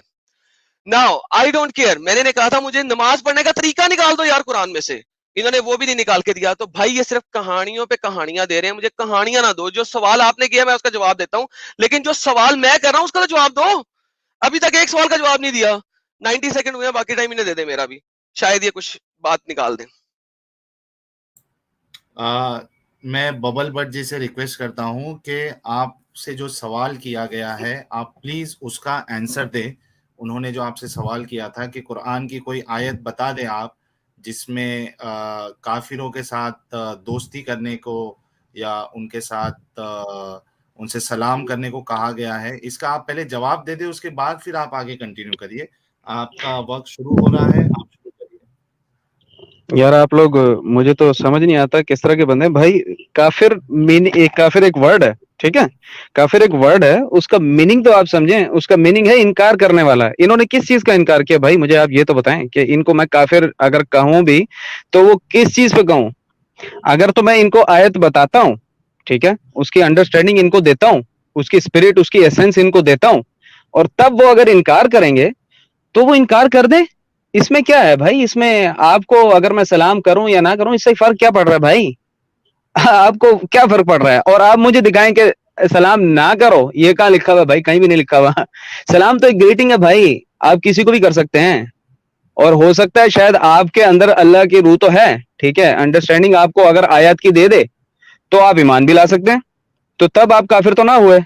Now, I don't care. میں نے کہا تھا مجھے نماز پڑھنے کا طریقہ نکال دو یار قرآن میں سے, انہوں نے وہ بھی نہیں نکال کے دیا. تو بھائی یہ صرف کہانیوں پہ کہانیاں دے رہے ہیں, مجھے کہانیاں نہ دو. جو سوال آپ نے کیا میں اس کا جواب دیتا ہوں, لیکن جو سوال میں کر رہا ہوں اس کا تو جواب دو. ابھی تک ایک سوال کا جواب نہیں دیا. 90 سیکنڈ ہوئے, باقی ٹائم انہیں دے دے میرا بھی, شاید یہ کچھ بات نکال دیں. میں ببل بٹ جی سے ریکویسٹ کرتا ہوں کہ آپ سے جو سوال کیا گیا ہے آپ پلیز اس کا آنسر دیں. انہوں نے جو آپ سے سوال کیا تھا کہ قرآن کی کوئی آیت بتا دیں آپ جس میں کافروں کے ساتھ دوستی کرنے کو یا ان کے ساتھ ان سے سلام کرنے کو کہا گیا ہے. اس کا آپ پہلے جواب دے دیں, اس کے بعد پھر آپ آگے کنٹینیو کریے. آپ کا وقت شروع ہو رہا ہے, آپ شروع کریے. یار آپ لوگ, مجھے تو سمجھ نہیں آتا کس طرح کے بندے ہیں بھائی. کافر ایک ورڈ ہے, ٹھیک ہے, کافر ایک ورڈ ہے, اس کا میننگ تو آپ سمجھیں. اس کا میننگ ہے انکار کرنے والا. انہوں نے کس چیز کا انکار کیا بھائی؟ مجھے آپ یہ تو بتائیں کہ ان کو میں کافر اگر کہوں بھی تو وہ کس چیز پہ کہوں؟ اگر تو میں ان کو آیت بتاتا ہوں, ٹھیک ہے, اس کی انڈرسٹینڈنگ ان کو دیتا ہوں, اس کی اسپرٹ, اس کی ایسنس ان کو دیتا ہوں, اور تب وہ اگر انکار کریں گے تو وہ انکار کر دیں. اس میں کیا ہے بھائی؟ اس میں آپ کو اگر میں سلام کروں یا نہ کروں, اس سے فرق کیا پڑ رہا ہے بھائی؟ آپ کو کیا فرق پڑ رہا ہے؟ اور آپ مجھے دکھائیں کہ سلام نہ کرو, یہ کہاں لکھا ہوا ہے بھائی؟ کہیں بھی نہیں لکھا ہوا. سلام تو ایک گریٹنگ ہے بھائی, آپ کسی کو بھی کر سکتے ہیں. اور ہو سکتا ہے شاید آپ کے اندر اللہ کی روح تو ہے, ٹھیک ہے, انڈرسٹینڈنگ آپ کو اگر آیات کی دے دے تو آپ ایمان بھی لا سکتے ہیں, تو تب آپ کافر تو نہ ہوئے.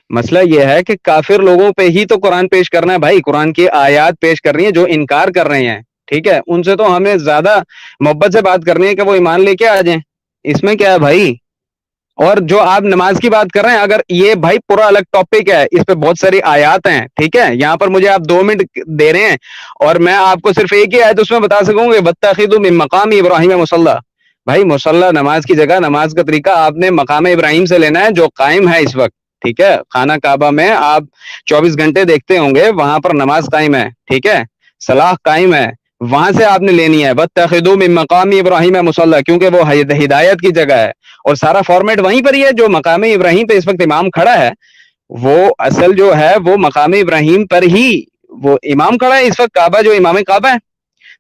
مسئلہ یہ ہے کہ کافر لوگوں پہ ہی تو قرآن پیش کرنا ہے بھائی. قرآن کی آیات پیش کر رہی ہیں جو انکار کر رہے ہیں, ٹھیک ہے, ان سے تو ہمیں زیادہ محبت سے بات کرنی ہے کہ وہ ایمان لے کے آ جائیں. اس میں کیا ہے بھائی؟ اور جو آپ نماز کی بات کر رہے ہیں, اگر یہ بھائی پورا الگ ٹاپک ہے, اس پہ بہت ساری آیات ہیں, ٹھیک ہے, یہاں پر مجھے آپ 2 منٹ دے رہے ہیں اور میں آپ کو صرف ایک ہی آیت اس میں بتا سکوں گے, وَاتَّخِذُوا مِن مَقَامِ إِبْرَاهِيمَ مُصَلًّى. بھائی مصلی نماز کی جگہ, نماز کا طریقہ آپ نے مقام ابراہیم سے لینا ہے جو قائم ہے اس وقت, ٹھیک ہے. خانہ کعبہ میں آپ 24 گھنٹے دیکھتے ہوں گے, وہاں پر نماز قائم ہے, ٹھیک ہے, صلاح قائم ہے, وہاں سے آپ نے لینی ہے. وَاتَّخِذُوا مِن مَقَامِ إِبْرَاهِيمَ مُصَلًّى, کیونکہ وہ ہدایت کی جگہ ہے اور سارا فارمیٹ وہیں پر ہی ہے. جو مقام ابراہیم پہ اس وقت امام کھڑا ہے, وہ اصل جو ہے وہ مقام ابراہیم پر ہی وہ امام کھڑا ہے اس وقت. کعبہ جو امام کعبہ ہے,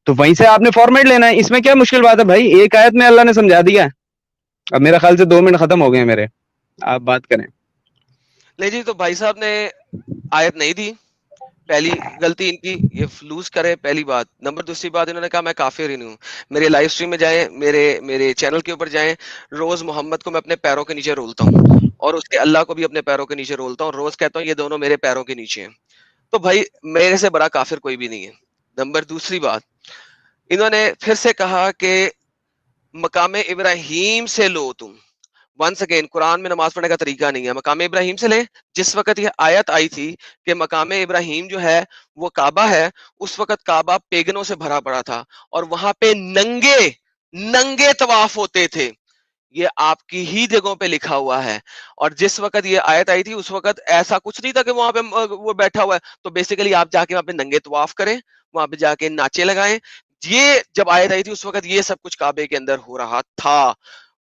تو وہیں سے آپ نے فارمیٹ لینا ہے. اس میں کیا مشکل بات ہے بھائی؟ ایک آیت میں اللہ نے سمجھا دیا. اب میرا خیال سے 2 منٹ ختم ہو گئے ہیں میرے, آپ بات کریں. نہیں جی, تو بھائی صاحب نے آیت نہیں دی. پہلی غلطی ان کی, یہ فلوس کرے, پہلی بات. نمبر دوسری بات, انہوں نے کہا میں کافر ہی نہیں ہوں. میرے لائیو سٹریم میں جائیں, میرے چینل کے اوپر جائیں, روز محمد کو میں اپنے پیروں کے نیچے رولتا ہوں اور اس کے اللہ کو بھی اپنے پیروں کے نیچے رولتا ہوں, اور روز کہتا ہوں یہ دونوں میرے پیروں کے نیچے ہیں. تو بھائی میرے سے بڑا کافر کوئی بھی نہیں ہے. نمبر دوسری بات, انہوں نے پھر سے کہا کہ مقام ابراہیم سے لو تم. ونس اگین, قرآن میں نماز پڑھنے کا طریقہ نہیں ہے, مقام ابراہیم سے لیں. جس وقت یہ آیت آئی تھی کہ مقام ابراہیم جو ہے وہ کعبہ ہے, اس وقت کعبہ پیگنوں سے بھرا پڑا تھا اور وہاں پہ ننگے طواف ہوتے تھے. یہ آپ کی ہی جگہوں پہ لکھا ہوا ہے. اور جس وقت یہ آیت آئی تھی اس وقت ایسا کچھ نہیں تھا کہ وہاں پہ وہ بیٹھا ہوا ہے. تو بیسیکلی آپ جا کے وہاں پہ ننگے طواف کریں, وہاں پہ جا کے ناچے لگائیں. یہ جب آیت آئی تھی اس وقت یہ سب کچھ کعبے کے اندر ہو رہا تھا.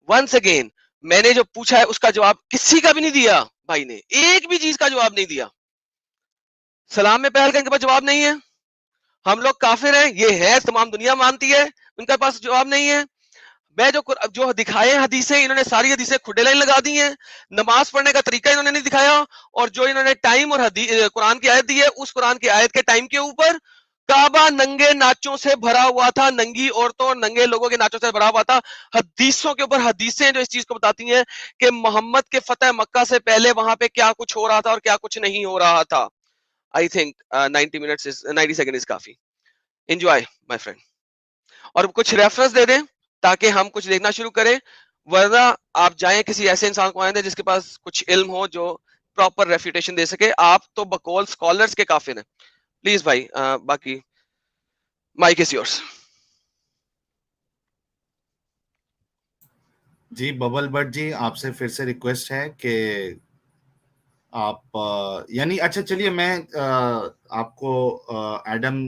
ونس اگین, میں نے جو پوچھا ہے اس کا جواب کسی کا بھی نہیں دیا بھائی نے, ایک بھی چیز کا جواب نہیں دیا. سلام میں پہل کرنے کے پاس جواب نہیں ہے. ہم لوگ کافر ہیں, یہ ہے, تمام دنیا مانتی ہے, ان کے پاس جواب نہیں ہے. میں جو دکھائے حدیثیں, انہوں نے ساری حدیثیں کھڈے لائن لگا دی ہیں. نماز پڑھنے کا طریقہ انہوں نے نہیں دکھایا, اور جو انہوں نے ٹائم اور قرآن کی آیت دی ہے, اس قرآن کی آیت کے ٹائم کے اوپر کعبہ ننگے ناچوں سے بھرا ہوا تھا, ننگی عورتوں اور ننگے لوگوں کے ناچوں سے بھرا ہوا تھا. حدیثوں کے اوپر حدیثیں جو اس چیز کو بتاتی ہیں کہ محمد کے فتح مکہ سے پہلے وہاں پہ کیا کچھ ہو رہا تھا اور کیا کچھ نہیں ہو رہا تھا. I think 90 seconds is coffee. Enjoy my friend. اور کچھ ریفرنس دے دیں تاکہ ہم کچھ دیکھنا شروع کریں, ورنہ آپ جائیں کسی ایسے انسان کو آئیں جس کے پاس کچھ علم ہو جو پراپر ریفیوٹیشن دے سکے. آپ تو بقول اسکالرز کے کافر ہیں. پلیز بھائی, باقی مائک از یورس. جی ببل بٹ جی, آپ سے پھر سے ریکویسٹ ہے کہ آپ یعنی اچھا چلیے, میں آپ کو ایڈم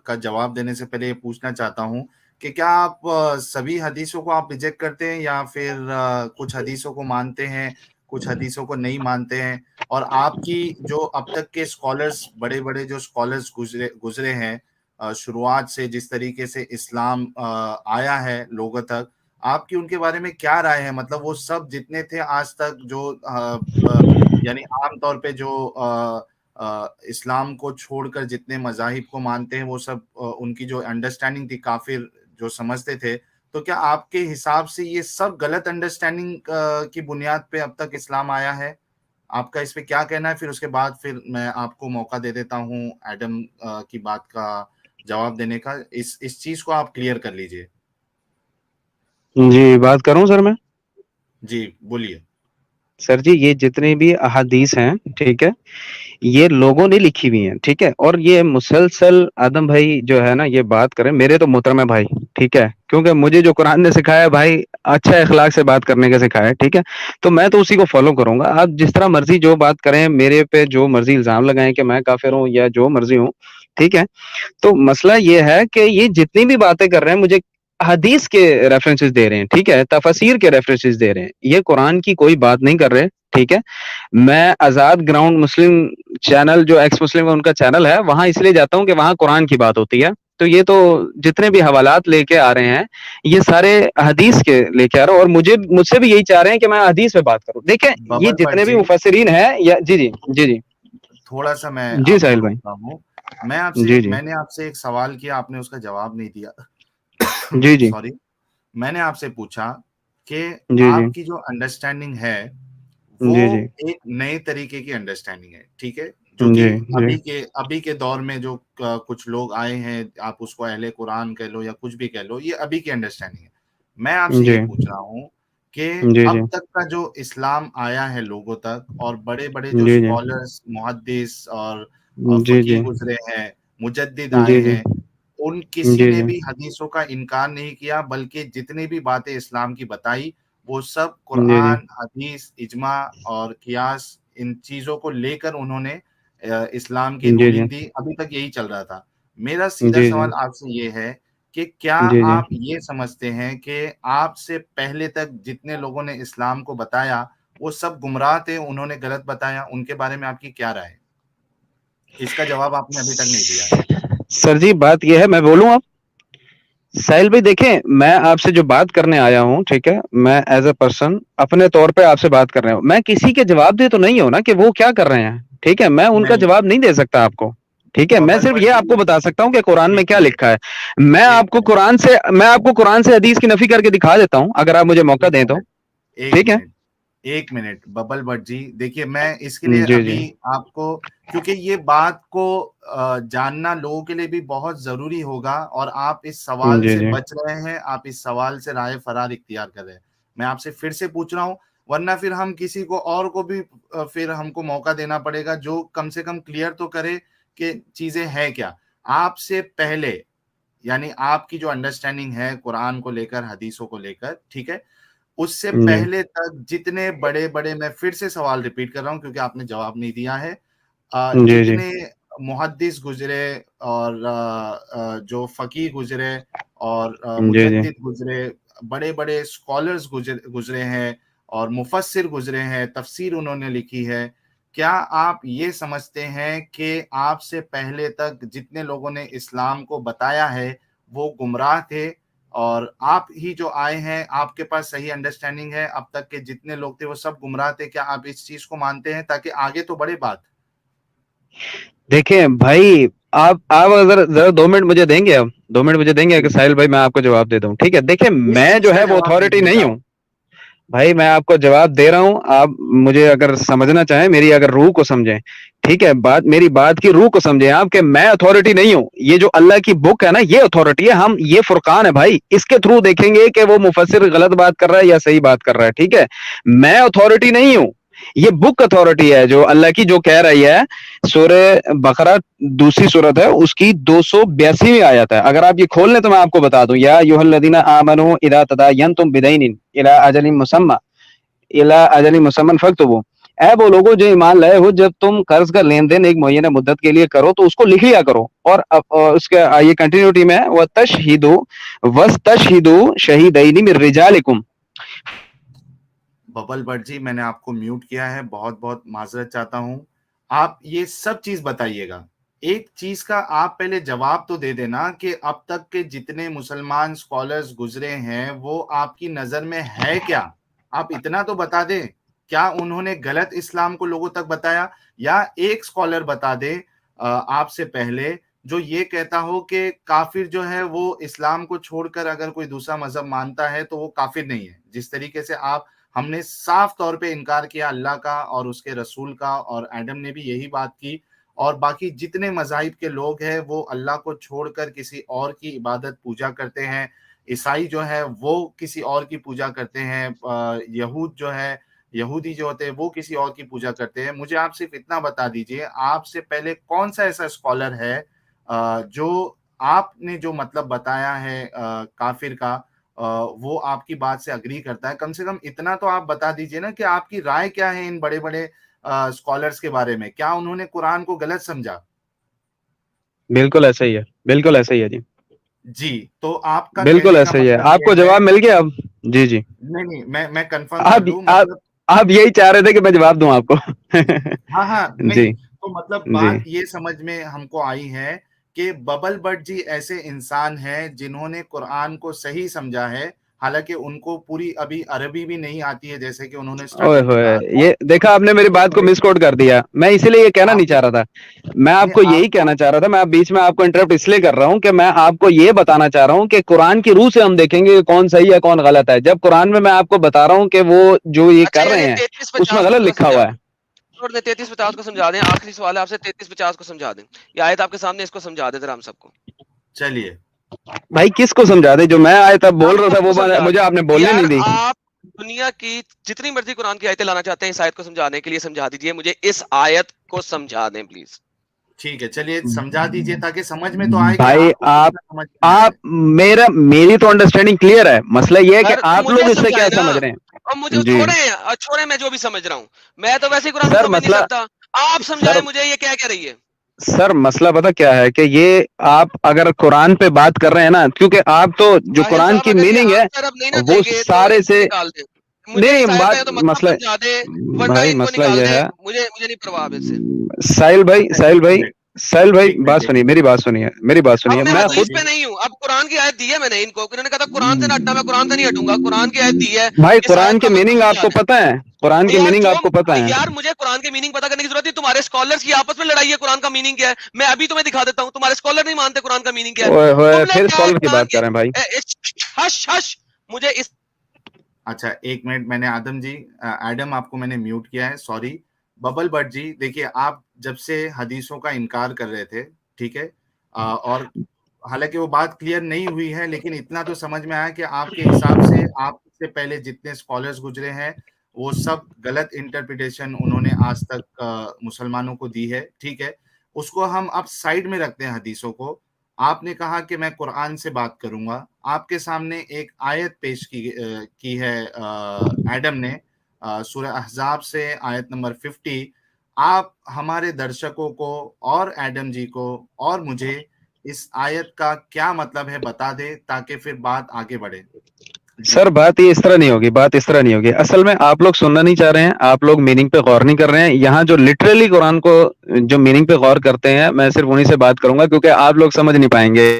کا جواب دینے سے پہلے یہ پوچھنا چاہتا ہوں کہ کیا آپ سبھی حدیثوں کو آپ ریجیکٹ کرتے ہیں یا پھر کچھ حدیثوں کو مانتے ہیں, کچھ حدیثوں کو نہیں مانتے ہیں؟ اور آپ کی جو اب تک کے اسکالرس, بڑے بڑے جو اسکالرس گزرے ہیں شروعات سے, جس طریقے سے اسلام آیا ہے لوگوں تک, آپ کی ان کے بارے میں کیا رائے ہے؟ مطلب وہ سب جتنے تھے آج تک جو یعنی عام طور پہ جو اسلام کو چھوڑ کر جتنے مذاہب کو مانتے ہیں, وہ سب ان کی جو انڈرسٹینڈنگ تھی, کافر جو سمجھتے تھے, تو کیا آپ کے حساب سے یہ سب غلط انڈرسٹینڈنگ کی بنیاد پہ اب تک اسلام آیا ہے؟ آپ کا اس پہ کیا کہنا ہے؟ پھر اس کے بعد پھر میں آپ کو موقع دے دیتا ہوں ایڈم کی بات کا جواب دینے کا. اس چیز کو آپ کلیئر کر لیجئے. جی بات کروں سر میں. جی بولیے. سر جی یہ جتنے بھی احادیث ہیں ٹھیک ہے یہ لوگوں نے لکھی ہوئی ہیں ٹھیک ہے, اور یہ مسلسل آدم بھائی جو ہے نا یہ بات کریں میرے تو محترم ہے بھائی ٹھیک ہے, کیونکہ مجھے جو قرآن نے سکھایا ہے بھائی اچھا اخلاق سے بات کرنے کا سکھایا ہے ٹھیک ہے, تو میں تو اسی کو فالو کروں گا. آپ جس طرح مرضی جو بات کریں, میرے پہ جو مرضی الزام لگائیں کہ میں کافر ہوں یا جو مرضی ہوں ٹھیک ہے, تو مسئلہ یہ ہے کہ یہ جتنی بھی باتیں کر رہے ہیں مجھے حدیث کے ریفرنسز دے رہے ہیں ٹھیک ہے, تفاسیر کے ریفرنسز دے رہے ہیں, یہ قرآن کی کوئی بات نہیں کر رہے ٹھیک ہے. میں آزاد گراؤنڈ مسلم چینل جو ایکس مسلم ان کا چینل ہے وہاں اس لیے جاتا ہوں کہ وہاں قرآن کی بات ہوتی ہے, تو یہ تو جتنے بھی حوالات لے کے آ رہے ہیں یہ سارے حدیث کے لے کے آ رہے ہیں, اور مجھ سے بھی یہی چاہ رہے ہیں کہ میں حدیث پہ بات کروں. دیکھیں یہ ببل بٹ جتنے بھی جی مفسرین ہیں یا جی جی جی جی تھوڑا سا میں جی آپ کو ساحل بھائی روکتا ہوں. جی جی میں نے آپ سے ایک سوال کیا, آپ نے اس کا جواب نہیں دیا. جی جی سوری. میں نے آپ سے پوچھا کہ جی جی آپ کی جو انڈرسٹینڈنگ ہے وہ جی جی ایک نئے طریقے کی انڈرسٹینڈنگ ہے ٹھیک ہے, جو کہ جی جی ابھی کے دور میں جو کچھ لوگ آئے ہیں, آپ اس کو اہل قرآن کہہ لو یا کچھ بھی کہہ لو, یہ ابھی کی انڈرسٹینڈنگ ہے. میں آپ سے جی یہ پوچھ رہا ہوں کہ جی اب جی تک کا جو اسلام آیا ہے لوگوں تک, اور بڑے بڑے جو جی جی اسکالرس محدث اور جی فقیہ جی گزرے ہیں, مجدد جی آئے جی ہیں, ان کسی جی نے جی بھی حدیثوں کا انکار نہیں کیا, بلکہ جتنی بھی باتیں اسلام کی بتائی وہ سب جی جی قرآن, حدیث, اجماع اور قیاس, ان چیزوں کو لے کر انہوں نے اسلام کی جی رولنگ دی. ابھی تک یہی چل رہا تھا. میرا سیدھا جی جی سوال آپ سے یہ ہے کہ کیا جی جی آپ یہ سمجھتے ہیں کہ آپ سے پہلے تک جتنے لوگوں نے اسلام کو بتایا وہ سب گمراہ تھے, انہوں نے غلط بتایا؟ ان کے بارے میں آپ کی کیا رائے ہے؟ اس کا جواب آپ نے ابھی تک نہیں دیا ہے. سر جی بات یہ ہے, میں بولوں اب ساحل بھائی دیکھیں میں آپ سے جو بات کرنے آیا ہوں ٹھیک ہے, میں ایز اے پرسن اپنے طور پہ آپ سے بات کر رہا ہوں, میں کسی کے جواب دے تو نہیں ہوں نا کہ وہ کیا کر رہے ہیں ٹھیک ہے, میں ان کا نہیں, جواب نہیں دے سکتا آپ کو ٹھیک ہے, میں ببل صرف بٹ یہ جی آپ کو بتا سکتا ہوں کہ قرآن میں ایک کیا منٹ لکھا ہے. میں ایک آپ کو منٹ قرآن سے حدیث کی نفی کر کے دکھا دیتا ہوں اگر آپ مجھے موقع ایک دیں تو منٹ ایک ٹھیک ہے. منٹ ایک منٹ ببل بٹ جی دیکھیے, میں اس کے لیے جی جی ابھی آپ کو, کیونکہ یہ بات کو جاننا لوگوں کے لیے بھی بہت ضروری ہوگا, اور آپ اس سوال جی سے جی بچ رہے ہیں, آپ اس سوال سے رائے فرار اختیار کر رہے ہیں. میں آپ سے پھر سے پوچھ رہا ہوں, ورنہ پھر ہم کسی کو اور کو بھی پھر ہم کو موقع دینا پڑے گا جو کم سے کم کلیئر تو کرے کہ چیزیں ہیں کیا. آپ سے پہلے, یعنی آپ کی جو انڈرسٹینڈنگ ہے قرآن کو لے کر, حدیثوں کو لے کر ٹھیک ہے, اس سے جی پہلے تک جتنے بڑے بڑے, میں پھر سے سوال ریپیٹ کر رہا ہوں کیونکہ آپ نے جواب نہیں دیا ہے, جی جی جتنے محدث گزرے اور جو فقیہ گزرے اور جی جی مجدد گزرے, بڑے بڑے اسکالرز گزرے ہیں اور مفسر گزرے ہیں, تفسیر انہوں نے لکھی ہے, کیا آپ یہ سمجھتے ہیں کہ آپ سے پہلے تک جتنے لوگوں نے اسلام کو بتایا ہے وہ گمراہ تھے, اور آپ ہی جو آئے ہیں آپ کے پاس صحیح انڈرسٹینڈنگ ہے, اب تک کے جتنے لوگ تھے وہ سب گمراہ تھے؟ کیا آپ اس چیز کو مانتے ہیں, تاکہ آگے تو بڑھے بات؟ دیکھیں بھائی آپ اگر ذرا 2 منٹ مجھے دیں گے, اب 2 منٹ مجھے دیں گے کہ جی, ساحل بھائی میں آپ کو جواب دے دوں ٹھیک ہے. دیکھیں اس میں چیز جو کا ہے وہ جواب اتھارٹی دیجیے نہیں گا. ہوں بھائی, میں آپ کو جواب دے رہا ہوں, آپ مجھے اگر سمجھنا چاہیں میری اگر روح کو سمجھیں ٹھیک ہے, میری بات کی روح کو سمجھیں آپ, کہ میں اتھارٹی نہیں ہوں, یہ جو اللہ کی بک ہے نا یہ اتھارٹی ہے, ہم یہ فرقان ہے بھائی, اس کے تھرو دیکھیں گے کہ وہ مفسر غلط بات کر رہا ہے یا صحیح بات کر رہا ہے ٹھیک ہے. میں اتھارٹی نہیں ہوں, یہ بک اتھارٹی ہے جو اللہ کی جو کہہ رہی ہے. سورہ بقرہ دوسری سورت ہے, اس کی 282ویں آیت ہے, اگر آپ یہ کھول لیں تو میں آپ کو بتا دوں, یا ایھا الذین آمنوا اذا تداینتم بدین الی اجل مسمى الی اجل مسمى فاکتبوا, اے وہ لوگوں جو ایمان لائے ہو, جب تم قرض کا لین دین ایک معینہ مدت کے لیے کرو تو اس کو لکھ لیا کرو. اور اس کے یہ کنٹینیوٹی میں وَاسْتَشْهِدُوا شَهِیدَیْنِ مِن رِجَالِکُمْ. ببل بٹ جی, میں نے آپ کو میوٹ کیا ہے, بہت بہت معذرت چاہتا ہوں. آپ یہ سب چیز بتائیے گا, ایک چیز کا آپ پہلے جواب تو دے دینا کہ اب تک کے جتنے مسلمان اسکالرز گزرے ہیں وہ آپ کی نظر میں ہے کیا. آپ اتنا تو بتا دیں, کیا انہوں نے غلط اسلام کو لوگوں تک بتایا؟ یا ایک اسکالر بتا دے آپ سے پہلے جو یہ کہتا ہو کہ کافر جو ہے وہ اسلام کو چھوڑ کر اگر کوئی دوسرا مذہب مانتا ہے تو وہ کافر نہیں ہے. جس طریقے سے ہم نے صاف طور پہ انکار کیا اللہ کا اور اس کے رسول کا, اور ایڈم نے بھی یہی بات کی, اور باقی جتنے مذاہب کے لوگ ہیں وہ اللہ کو چھوڑ کر کسی اور کی عبادت پوجا کرتے ہیں. عیسائی جو ہے وہ کسی اور کی پوجا کرتے ہیں, یہودی جو ہوتے ہیں وہ کسی اور کی پوجا کرتے ہیں. مجھے آپ صرف اتنا بتا دیجئے, آپ سے پہلے کون سا ایسا اسکالر ہے جو آپ نے جو مطلب بتایا ہے کافر کا, وہ آپ کی بات سے اگری کرتا ہے؟ کم سے کم اتنا تو آپ بتا دیجئے نا کہ آپ کی رائے کیا ہے ان بڑے بڑے اسکالرز کے بارے میں. کیا انہوں نے قرآن کو غلط سمجھا؟ بالکل ایسا ہی ہے, بالکل ایسا ہی ہے جی, جی, تو آپ کا بالکل کہنے کا ایسا ہی ہے. مطلب آپ کو یہ ہے. جواب مل گیا اب؟ جی جی, نہیں, میں کنفرم کر دوں آپ مطلب. آپ یہی چاہ رہے تھے کہ میں جواب دوں آپ کو. ہاں جی نہیں, تو مطلب جی, بات یہ سمجھ میں ہم کو آئی ہے کہ ببل بٹ جی ایسے انسان ہیں جنہوں نے قرآن کو صحیح سمجھا ہے, حالانکہ ان کو پوری ابھی عربی بھی نہیں آتی ہے, جیسے کہ انہوں نے اوئے اسٹارٹنگ میں ہوئے, کہا تھا. یہ دیکھا آپ نے میری بات کو مس کوٹ کر دیا. میں اسی لیے یہ کہنا نہیں آپ چاہ نے رہا تھا, میں آپ نہیں کو یہی آپ کو کہنا چاہ رہا تھا. میں بیچ میں آپ کو انٹرپٹ اس لیے کر رہا ہوں کہ میں آپ کو یہ بتانا چاہ رہا ہوں کہ قرآن کی روح سے ہم دیکھیں گے کہ کون صحیح ہے کون غلط ہے. جب قرآن میں آپ کو بتا رہا ہوں کہ وہ جو یہ اچھا کر یار رہے یہ ہیں اس میں 33-50 کو غلط ذرا لکھا سمجھا ہوا دیں, ہے. چھوڑ دیں 33-50 کو سمجھا دیں. آخری سوال ہے آپ سے, 33-50 کو سمجھا دیں. یہ آیت آپ کے سامنے, اس کو سمجھا دیں ذرا ہم سب کو. چلیے بھائی کس کو سمجھا دے؟ جو میں آیا تھا بول ہم رہا سب تھا کو وہ سمجھا مجھے دیں آپ نے بولنے یار. نہیں دی. آپ دنیا کی جتنی مرضی قرآن کی آیتیں لانا چاہتے ہیں اس آیت کو سمجھانے کے لیے سمجھا دیجئے. مجھے اس آیت کو سمجھا دیں پلیز. ٹھیک ہے, چلیے سمجھا دیجئے تاکہ سمجھ میں تو آئے کہ بھائی آپ کو کون سا سمجھ میں آیا آپ ہے. میری تو انڈرسٹینڈنگ کلیئر ہے. مسئلہ یہ ہے کہ سر آپ مجھے لوگ اس سے کیا سمجھائے نا, سمجھ رہے اور مجھے ہیں. جی چھوڑے میں جو بھی سمجھ رہا ہوں. میں تو ویسے ہی قرآن کو سر, سمجھ نہیں مسئلہ سکتا. آپ سر سمجھائیں مجھے یہ کیا کہہ رہی ہے. سر مسئلہ پتہ کیا ہے کہ یہ آپ اگر قرآن پہ بات کر رہے ہیں نا, کیونکہ آپ تو جو طاہر قرآن صاحب کی اگر یہ میننگ ہے آنسر اب نہیں نہ وہ دیں گے تو سارے ان کو سے نکال دیں. نہیں مجھے اس نہیں آیت بات کا تو مطلب مسئلہ سمجھا دیں, ورنہ بھائی ان کو مسئلہ نکال یہ دیں. ہے. مجھے نہیں پرواہ اب ان سے. اچھا ایک منٹ, ساحل بھائی ایک منٹ, بات ایک سنیے, منٹ. میری بات اب سنیے. میں میں ببل خود حدیث پہ جی, نہیں ہوں. اب قرآن کی آیت دی ہے میں نے ان کو, انہوں نے کہا تھا قرآن سے نہ ہٹنا, میں قرآن سے نہیں ہٹوں گا. قرآن کی آیت دی ہے, بھائی اس قرآن آیت کی کا مطلب میننگ آپ سمجھا کو دیں. پتہ ہے, قرآن کی یار میننگ آپ کو پتہ ہے. یار مجھے قرآن کی میننگ پتا کرنے کی ضرورت نہیں. تمہارے اسکالرز کی آپس میں لڑائی ہے قرآن کا میننگ کیا ہے. میں ابھی تمہیں دکھا دیتا ہوں. تمہارے اسکالر نہیں مانتے قرآن کا میننگ کیا ہے. اوئے ہوئے, تم نے پھر کیا ہے اسکالر کی قرآن بات کے, کر رہے ہیں بھائی. ہش ہش. مجھے اس اچھا ایک منٹ, میں نے آدم جی, ایڈم آپ کو میں نے میوٹ کیا ہے, سوری. ببل بٹ جی دیکھیے, آپ جب سے حدیثوں کا انکار کر رہے تھے, ٹھیک ہے, اور حالانکہ وہ بات کلیئر نہیں ہوئی ہے, لیکن اتنا تو سمجھ میں آیا کہ آپ کے حساب سے آپ سے پہلے جتنے اسکالرز گزرے ہیں وہ سب غلط انٹرپریٹیشن انہوں نے آج تک مسلمانوں کو دی ہے, ٹھیک ہے. اس کو ہم اب سائڈ میں رکھتے ہیں حدیثوں کو. آپ نے کہا کہ میں قرآن سے بات کروں گا. آپ کے سامنے ایک آیت پیش کی ہے ایڈم نے, سورہ احزاب سے آیت نمبر 50. آپ ہمارے درشکوں کو اور ایڈم جی کو اور مجھے اس آیت کا کیا مطلب ہے بتا دے تاکہ پھر بات آگے بڑھے. جی سر بات یہ اس طرح نہیں ہوگی, اصل میں آپ لوگ سننا نہیں چاہ رہے ہیں, آپ لوگ میننگ پہ غور نہیں کر رہے ہیں. یہاں جو لٹرلی قرآن کو جو میننگ پہ غور کرتے ہیں, میں صرف انہی سے بات کروں گا کیونکہ آپ لوگ سمجھ نہیں پائیں گے.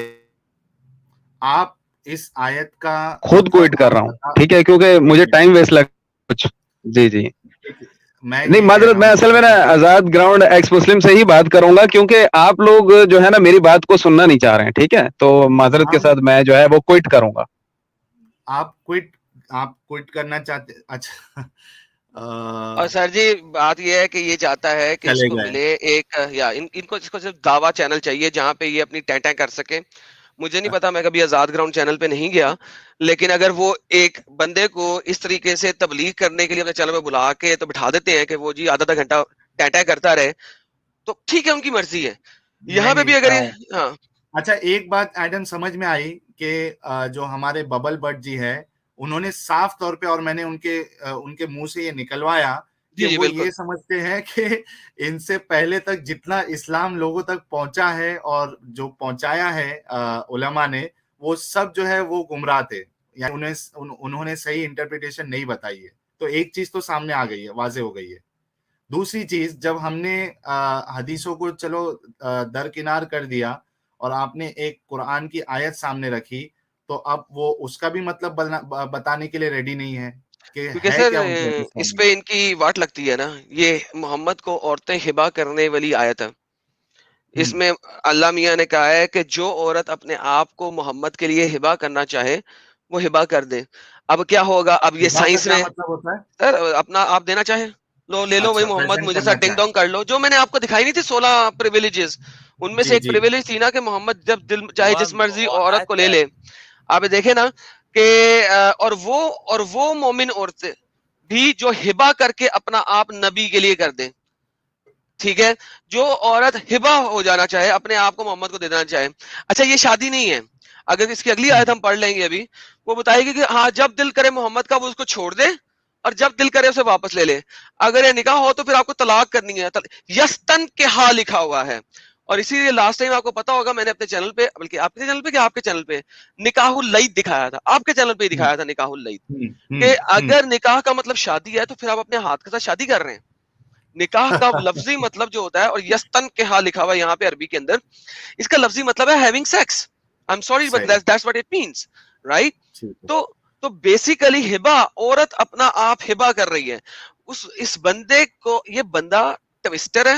آپ اس آیت کا خود مطلب کوئٹ کر آپ رہا ہوں, بتا. ٹھیک ہے, کیونکہ مجھے ٹائم ویسٹ لگا کچھ. جی جی, میں نہیں یہ کہہ معذرت, رہا میں ہوں اصل میں نا دیکھیے, آزاد گراؤنڈ ایکس مسلم سے ہی بات کروں گا کیونکہ آپ لوگ جو ہے نا میری بات کو سننا نہیں چاہ رہے ہیں, ٹھیک ہے. تو معذرت کے ہم ساتھ میں جو ہے وہ کوئٹ کروں گا. آپ کوئٹ کرنا چاہتے, اچھا اور سر جی بات یہ ہے کہ یہ چاہتا ہے کہ اس چلے کو گئے. ملے ایک, یا ان کو اس کو صرف دعویٰ چینل چاہیے جہاں پہ یہ اپنی ٹینٹیں کر سکے. مجھے نہیں پتا, میں کبھی آزاد گراؤنڈ چینل پہ نہیں گیا, لیکن اگر وہ ایک بندے کو اس طریقے سے تبلیغ کرنے کے لیے اپنے چینل پہ بلا کے تو بٹھا دیتے ہیں کہ وہ جی آدھا گھنٹہ ٹینٹیں کرتا رہے, تو ٹھیک ہے, ان کی مرضی ہے. نہیں یہاں پہ بھی اگر ہاں اچھا ایک بات ایڈم سمجھ میں آئی کہ جو ہمارے ببل بٹ جی ہے انہوں نے صاف طور پہ, اور میں نے ان کے منہ سے یہ نکلوایا کہ جی جی وہ بالکل. یہ سمجھتے ہیں کہ ان سے پہلے تک جتنا اسلام لوگوں تک پہنچا ہے اور جو پہنچایا ہے علماء نے, وہ سب جو ہے وہ گمراہ تھے, یعنی انہوں نے صحیح انٹرپریٹیشن نہیں بتائی ہے. تو ایک چیز تو سامنے آ گئی ہے, واضح ہو گئی ہے. دوسری چیز, جب ہم نے حدیثوں کو چلو درکنار کر دیا اور آپ نے ایک قرآن کی آیت سامنے رکھی, تو اب وہ اس کا بھی مطلب بتانے کے لیے ریڈی نہیں ہے کہ کیونکہ ہے سر کیا ان کے حدیثوں اس میں. پہ ان کی واٹ لگتی ہے نا, یہ محمد کو عورتیں ہبا کرنے والی آیت ہے. اس میں اللہ میاں نے کہا ہے کہ جو عورت اپنے آپ کو محمد کے لیے ہبا کرنا چاہے وہ ہبا کر دے. اب کیا ہوگا, اب یہ سائنس میں مطلب ہوتا ہے سر اپنا آپ دینا چاہے لو لے لو, وہی محمد مجھے ساتھ ڈنگ ڈونگ کر لو. جو میں نے آپ کو دکھائی نہیں تھی 16 پریویلیجز, ان میں سے ایک پریویلیج تھی نا کہ محمد جب دل چاہے جس مرضی عورت کو لے لے. آپ دیکھیں نا کہ اور وہ مومن عورتیں بھی جو ہبا کر کے اپنا آپ نبی کے لیے کر دیں, ٹھیک ہے, جو عورت ہبا ہو جانا چاہے اپنے آپ کو محمد کو دے دینا چاہے. اچھا یہ شادی نہیں ہے, اگر اس کی اگلی آیت ہم پڑھ لیں گے ابھی, وہ بتائے گی کہ ہاں جب دل کرے محمد کا وہ اس کو چھوڑ دے اور جب دل کرے اسے واپس لے لے. اگر یہ نکاح ہو تو پھر آپ کو طلاق کرنی ہے. یستن کے ہاں لکھا ہوا ہے, اور اسی لیے لاسٹ ٹائم آپ کو پتا ہوگا میں نے اپنے چینل پہ, بلکہ آپ کے چینل پہ کیا آپ کے چینل پہ نکاح اللیت دکھایا تھا, آپ کے چینل پہ ہی دکھایا تھا نکاح اللیت, کہ اگر نکاح کا مطلب شادی ہے تو پھر آپ اپنے ہاتھ کے ساتھ شادی کر رہے ہیں. نکاح کا لفظی مطلب جو ہوتا ہے, اور یستن کے ہاں لکھا ہوا ہے یہاں پہ عربی کے اندر, اس کا لفظی مطلب ہے having sex. I'm sorry but that's what it means, right? تو بیسیکلی ہبا, عورت اپنا آپ ہبا کر رہی ہے. اس بندے کو, یہ بندہ ٹوسٹر ہے,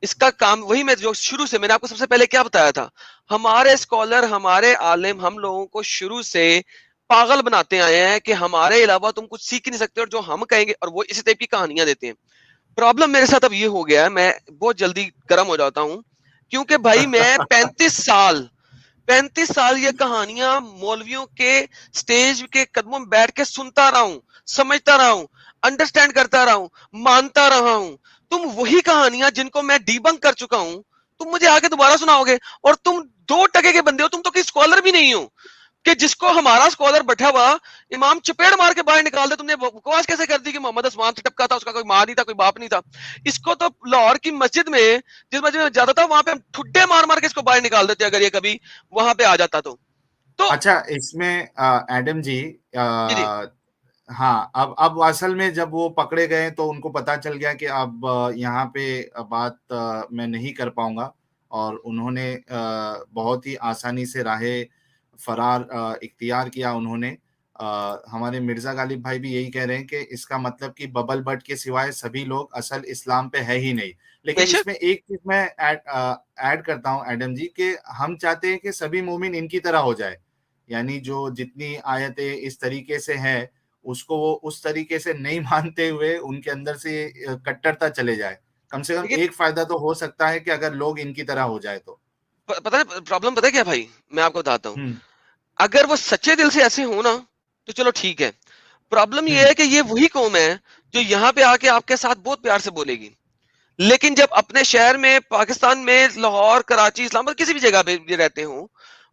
اس کا کام وہی, میں جو شروع سے میں نے آپ کو سب سے پہلے کیا بتایا تھا, ہمارے اسکالر ہمارے عالم ہم لوگوں کو شروع سے پاگل بناتے آئے ہیں کہ ہمارے علاوہ تم کچھ سیکھ نہیں سکتے, اور جو ہم کہیں گے, اور وہ اسی ٹائپ کی کہانیاں دیتے ہیں. پرابلم میرے ساتھ اب یہ ہو گیا ہے, میں بہت جلدی گرم ہو جاتا ہوں, کیونکہ بھائی میں 35 سال یہ کہانیاں مولویوں کے سٹیج کے قدموں میں بیٹھ کے سنتا رہا ہوں, سمجھتا رہا ہوں, انڈرسٹینڈ کرتا رہا ہوں, مانتا رہا ہوں. تم وہی کہانیاں جن کو میں ڈی بنک کر چکا ہوں تم مجھے آگے دوبارہ سناؤ گے, اور تم 2% کے بندے ہو, تم تو کوئی اسکالر بھی نہیں ہو کہ جس کو ہمارا اسکالر بیٹھا ہوا امام چپیڑ مار کے باہر نکال دے. تم نے بکواس کیسے کر دی کہ محمد عثمان سے ٹپکا تھا, اس کا کوئی ماں نہیں تھا, کوئی باپ نہیں تھا. اس کو تو لاہور کی مسجد میں, جس مسجد میں جاتا تھا, وہاں پہ ہم ٹھڈے مار مار کے اس کو باہر نکال دیتے اگر یہ کبھی وہاں پہ آ جاتا تو. اچھا اس میں ایڈم جی, جی ہاں اب اصل میں جب وہ پکڑے گئے تو ان کو پتا چل گیا کہ اب یہاں پہ بات میں نہیں کر پاؤں گا, اور انہوں نے بہت ہی آسانی سے راہ فرار اختیار کیا. انہوں نے ہمارے مرزا غالب بھائی بھی یہی کہہ رہے ہیں کہ اس کا مطلب کہ ببل بٹ کے سوائے سبھی لوگ اصل اسلام پہ ہے ہی نہیں. لیکن اس میں ایک چیز میں ایڈ کرتا ہوں ایڈم جی, کہ ہم چاہتے ہیں کہ سبھی مومن ان کی طرح ہو جائے, یعنی جو جتنی آیتیں اس طریقے سے ہیں اس کو وہ اس طریقے سے نہیں مانتے ہوئے ان کے اندر سے کٹرتا چلے جائے. کم سے کم ایک فائدہ تو ہو سکتا ہے کہ اگر لوگ ان کی طرح ہو جائے تو. پتہ ہے پرابلم پتہ ہے کیا بھائی, میں آپ کو بتاتا ہوں, اگر وہ سچے دل سے ایسے ہو نا تو چلو ٹھیک ہے. پرابلم یہ ہے کہ یہ وہی قوم ہے جو یہاں پہ آ کے آپ کے ساتھ بہت پیار سے بولے گی, لیکن جب اپنے شہر میں, پاکستان میں, لاہور, کراچی, اسلام آباد, کسی بھی جگہ پہ رہتے ہوں,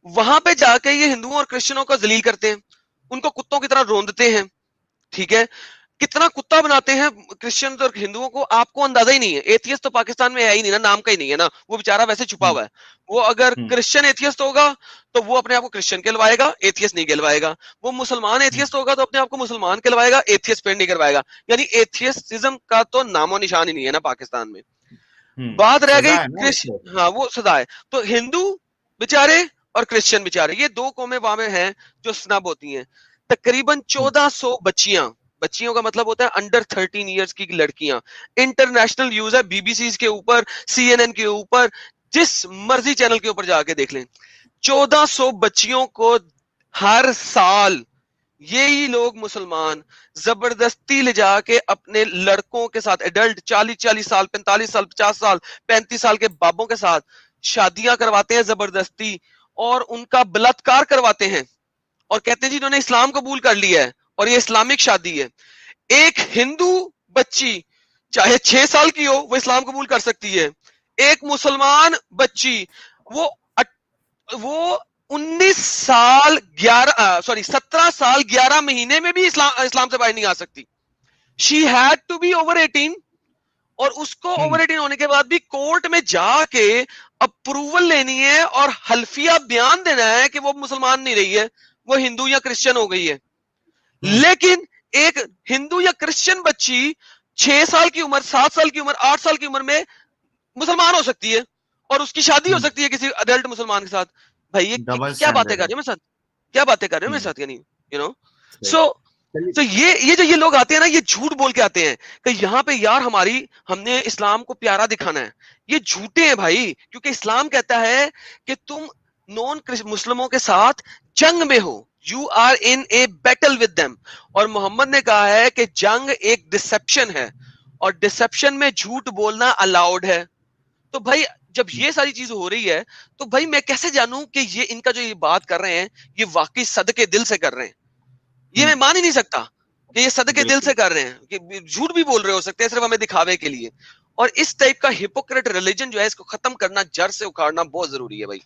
وہاں پہ جا کے یہ ہندوؤں اور کرسچنوں کو ذلیل کرتے ہیں, ان کو کتوں کی طرح روندتے ہیں. ٹھیک ہے, کتنا کتا بناتے ہیں کرسچن اور ہندوؤں کو, آپ کو اندازہ ہی نہیں ہے. ایتھیسٹ تو پاکستان میں ہے ہی نہیں نا, نام کا ہی نہیں ہے نا, وہ بیچارہ ویسے چھپا ہوا ہے. وہ اگر کرسچن ایتھیسٹ ہوگا تو وہ اپنے آپ کو کرسچن کہلوائے گا, ایتھیسٹ نہیں کہلوائے گا. وہ مسلمان ایتھیسٹ ہوگا تو اپنے آپ کو مسلمان کہلوائے گا, ایتھیسٹ پھر نہیں کروائے گا. یعنی ایتھیسٹزم کا تو نام و نشان ہی نہیں ہے نا پاکستان میں. بات رہ گئی ہاں وہ سزا ہے. تو ہندو بیچارے اور کرسچن بیچارے, یہ دو قومیں وہاں میں ہیں جو سنب ہوتی ہیں. تقریباً 1400 بچیوں کا مطلب ہوتا ہے انڈر 13 ایئرس کی لڑکیاں. انٹرنیشنل نیوز ہے, بی بی سی کے اوپر, سی این این کے اوپر, جس مرضی چینل کے اوپر جا کے دیکھ لیں. 1400 بچیوں کو ہر سال یہی لوگ مسلمان زبردستی لے جا کے اپنے لڑکوں کے ساتھ, ایڈلٹ 40 سال, 45 سال, 50 سال, 35 سال کے بابوں کے ساتھ شادیاں کرواتے ہیں زبردستی, اور ان کا بلاತ್کار کرواتے ہیں, اور کہتے ہیں جی انہوں نے اسلام قبول کر لیا ہے اور یہ اسلامک شادی ہے. ایک ہندو بچی چاہے 6 سال کی ہو وہ اسلام قبول کر سکتی ہے. ایک مسلمان بچی وہ 17 سال 11 مہینے میں بھی اسلام سے باہر نہیں آ سکتی. She had to be over 18, اور اس کو اوور 18 ہونے کے بعد بھی کورٹ میں جا کے اپروول لینی ہے اور حلفیہ بیان دینا ہے کہ وہ مسلمان نہیں رہی ہے, وہ ہندو یا کرسچن ہو گئی ہے. لیکن ایک ہندو یا کرسچن بچی 6 سال کی عمر, 7 سال کی عمر, 8 سال کی عمر میں مسلمان ہو سکتی ہے, اور اس کی شادی ہو سکتی ہے کسی اڈلٹ مسلمان کے ساتھ. بھائی یہ کیا باتیں کر رہے ہیں میرے ساتھ, کیا باتیں کر رہے ہیں میرے ساتھ, یعنی سو تو یہ جو یہ لوگ آتے ہیں نا، یہ جھوٹ بول کے آتے ہیں کہ یہاں پہ یار ہم نے اسلام کو پیارا دکھانا ہے. یہ جھوٹے ہیں بھائی، کیونکہ اسلام کہتا ہے کہ تم نون مسلموں کے ساتھ جنگ میں ہو، you are in a battle with them. اور محمد نے کہا ہے کہ جنگ ایک ڈسپشن ہے، اور ڈسپشن میں جھوٹ بولنا الاؤڈ ہے. تو بھائی جب یہ ساری چیز ہو رہی ہے تو بھائی میں کیسے جانوں کہ یہ ان کا جو یہ بات کر رہے ہیں یہ واقعی صدقے دل سے کر رہے ہیں؟ یہ میں مان ہی نہیں سکتا کہ یہ صدقے دل سے کر رہے ہیں، کہ جھوٹ بھی بول رہے ہو سکتے ہیں صرف ہمیں دکھاوے کے لیے. اور اس ٹائپ کا ہپوکریٹ ریلیجن جو ہے اس کو ختم کرنا، جڑ سے اکھاڑنا بہت ضروری ہے بھائی.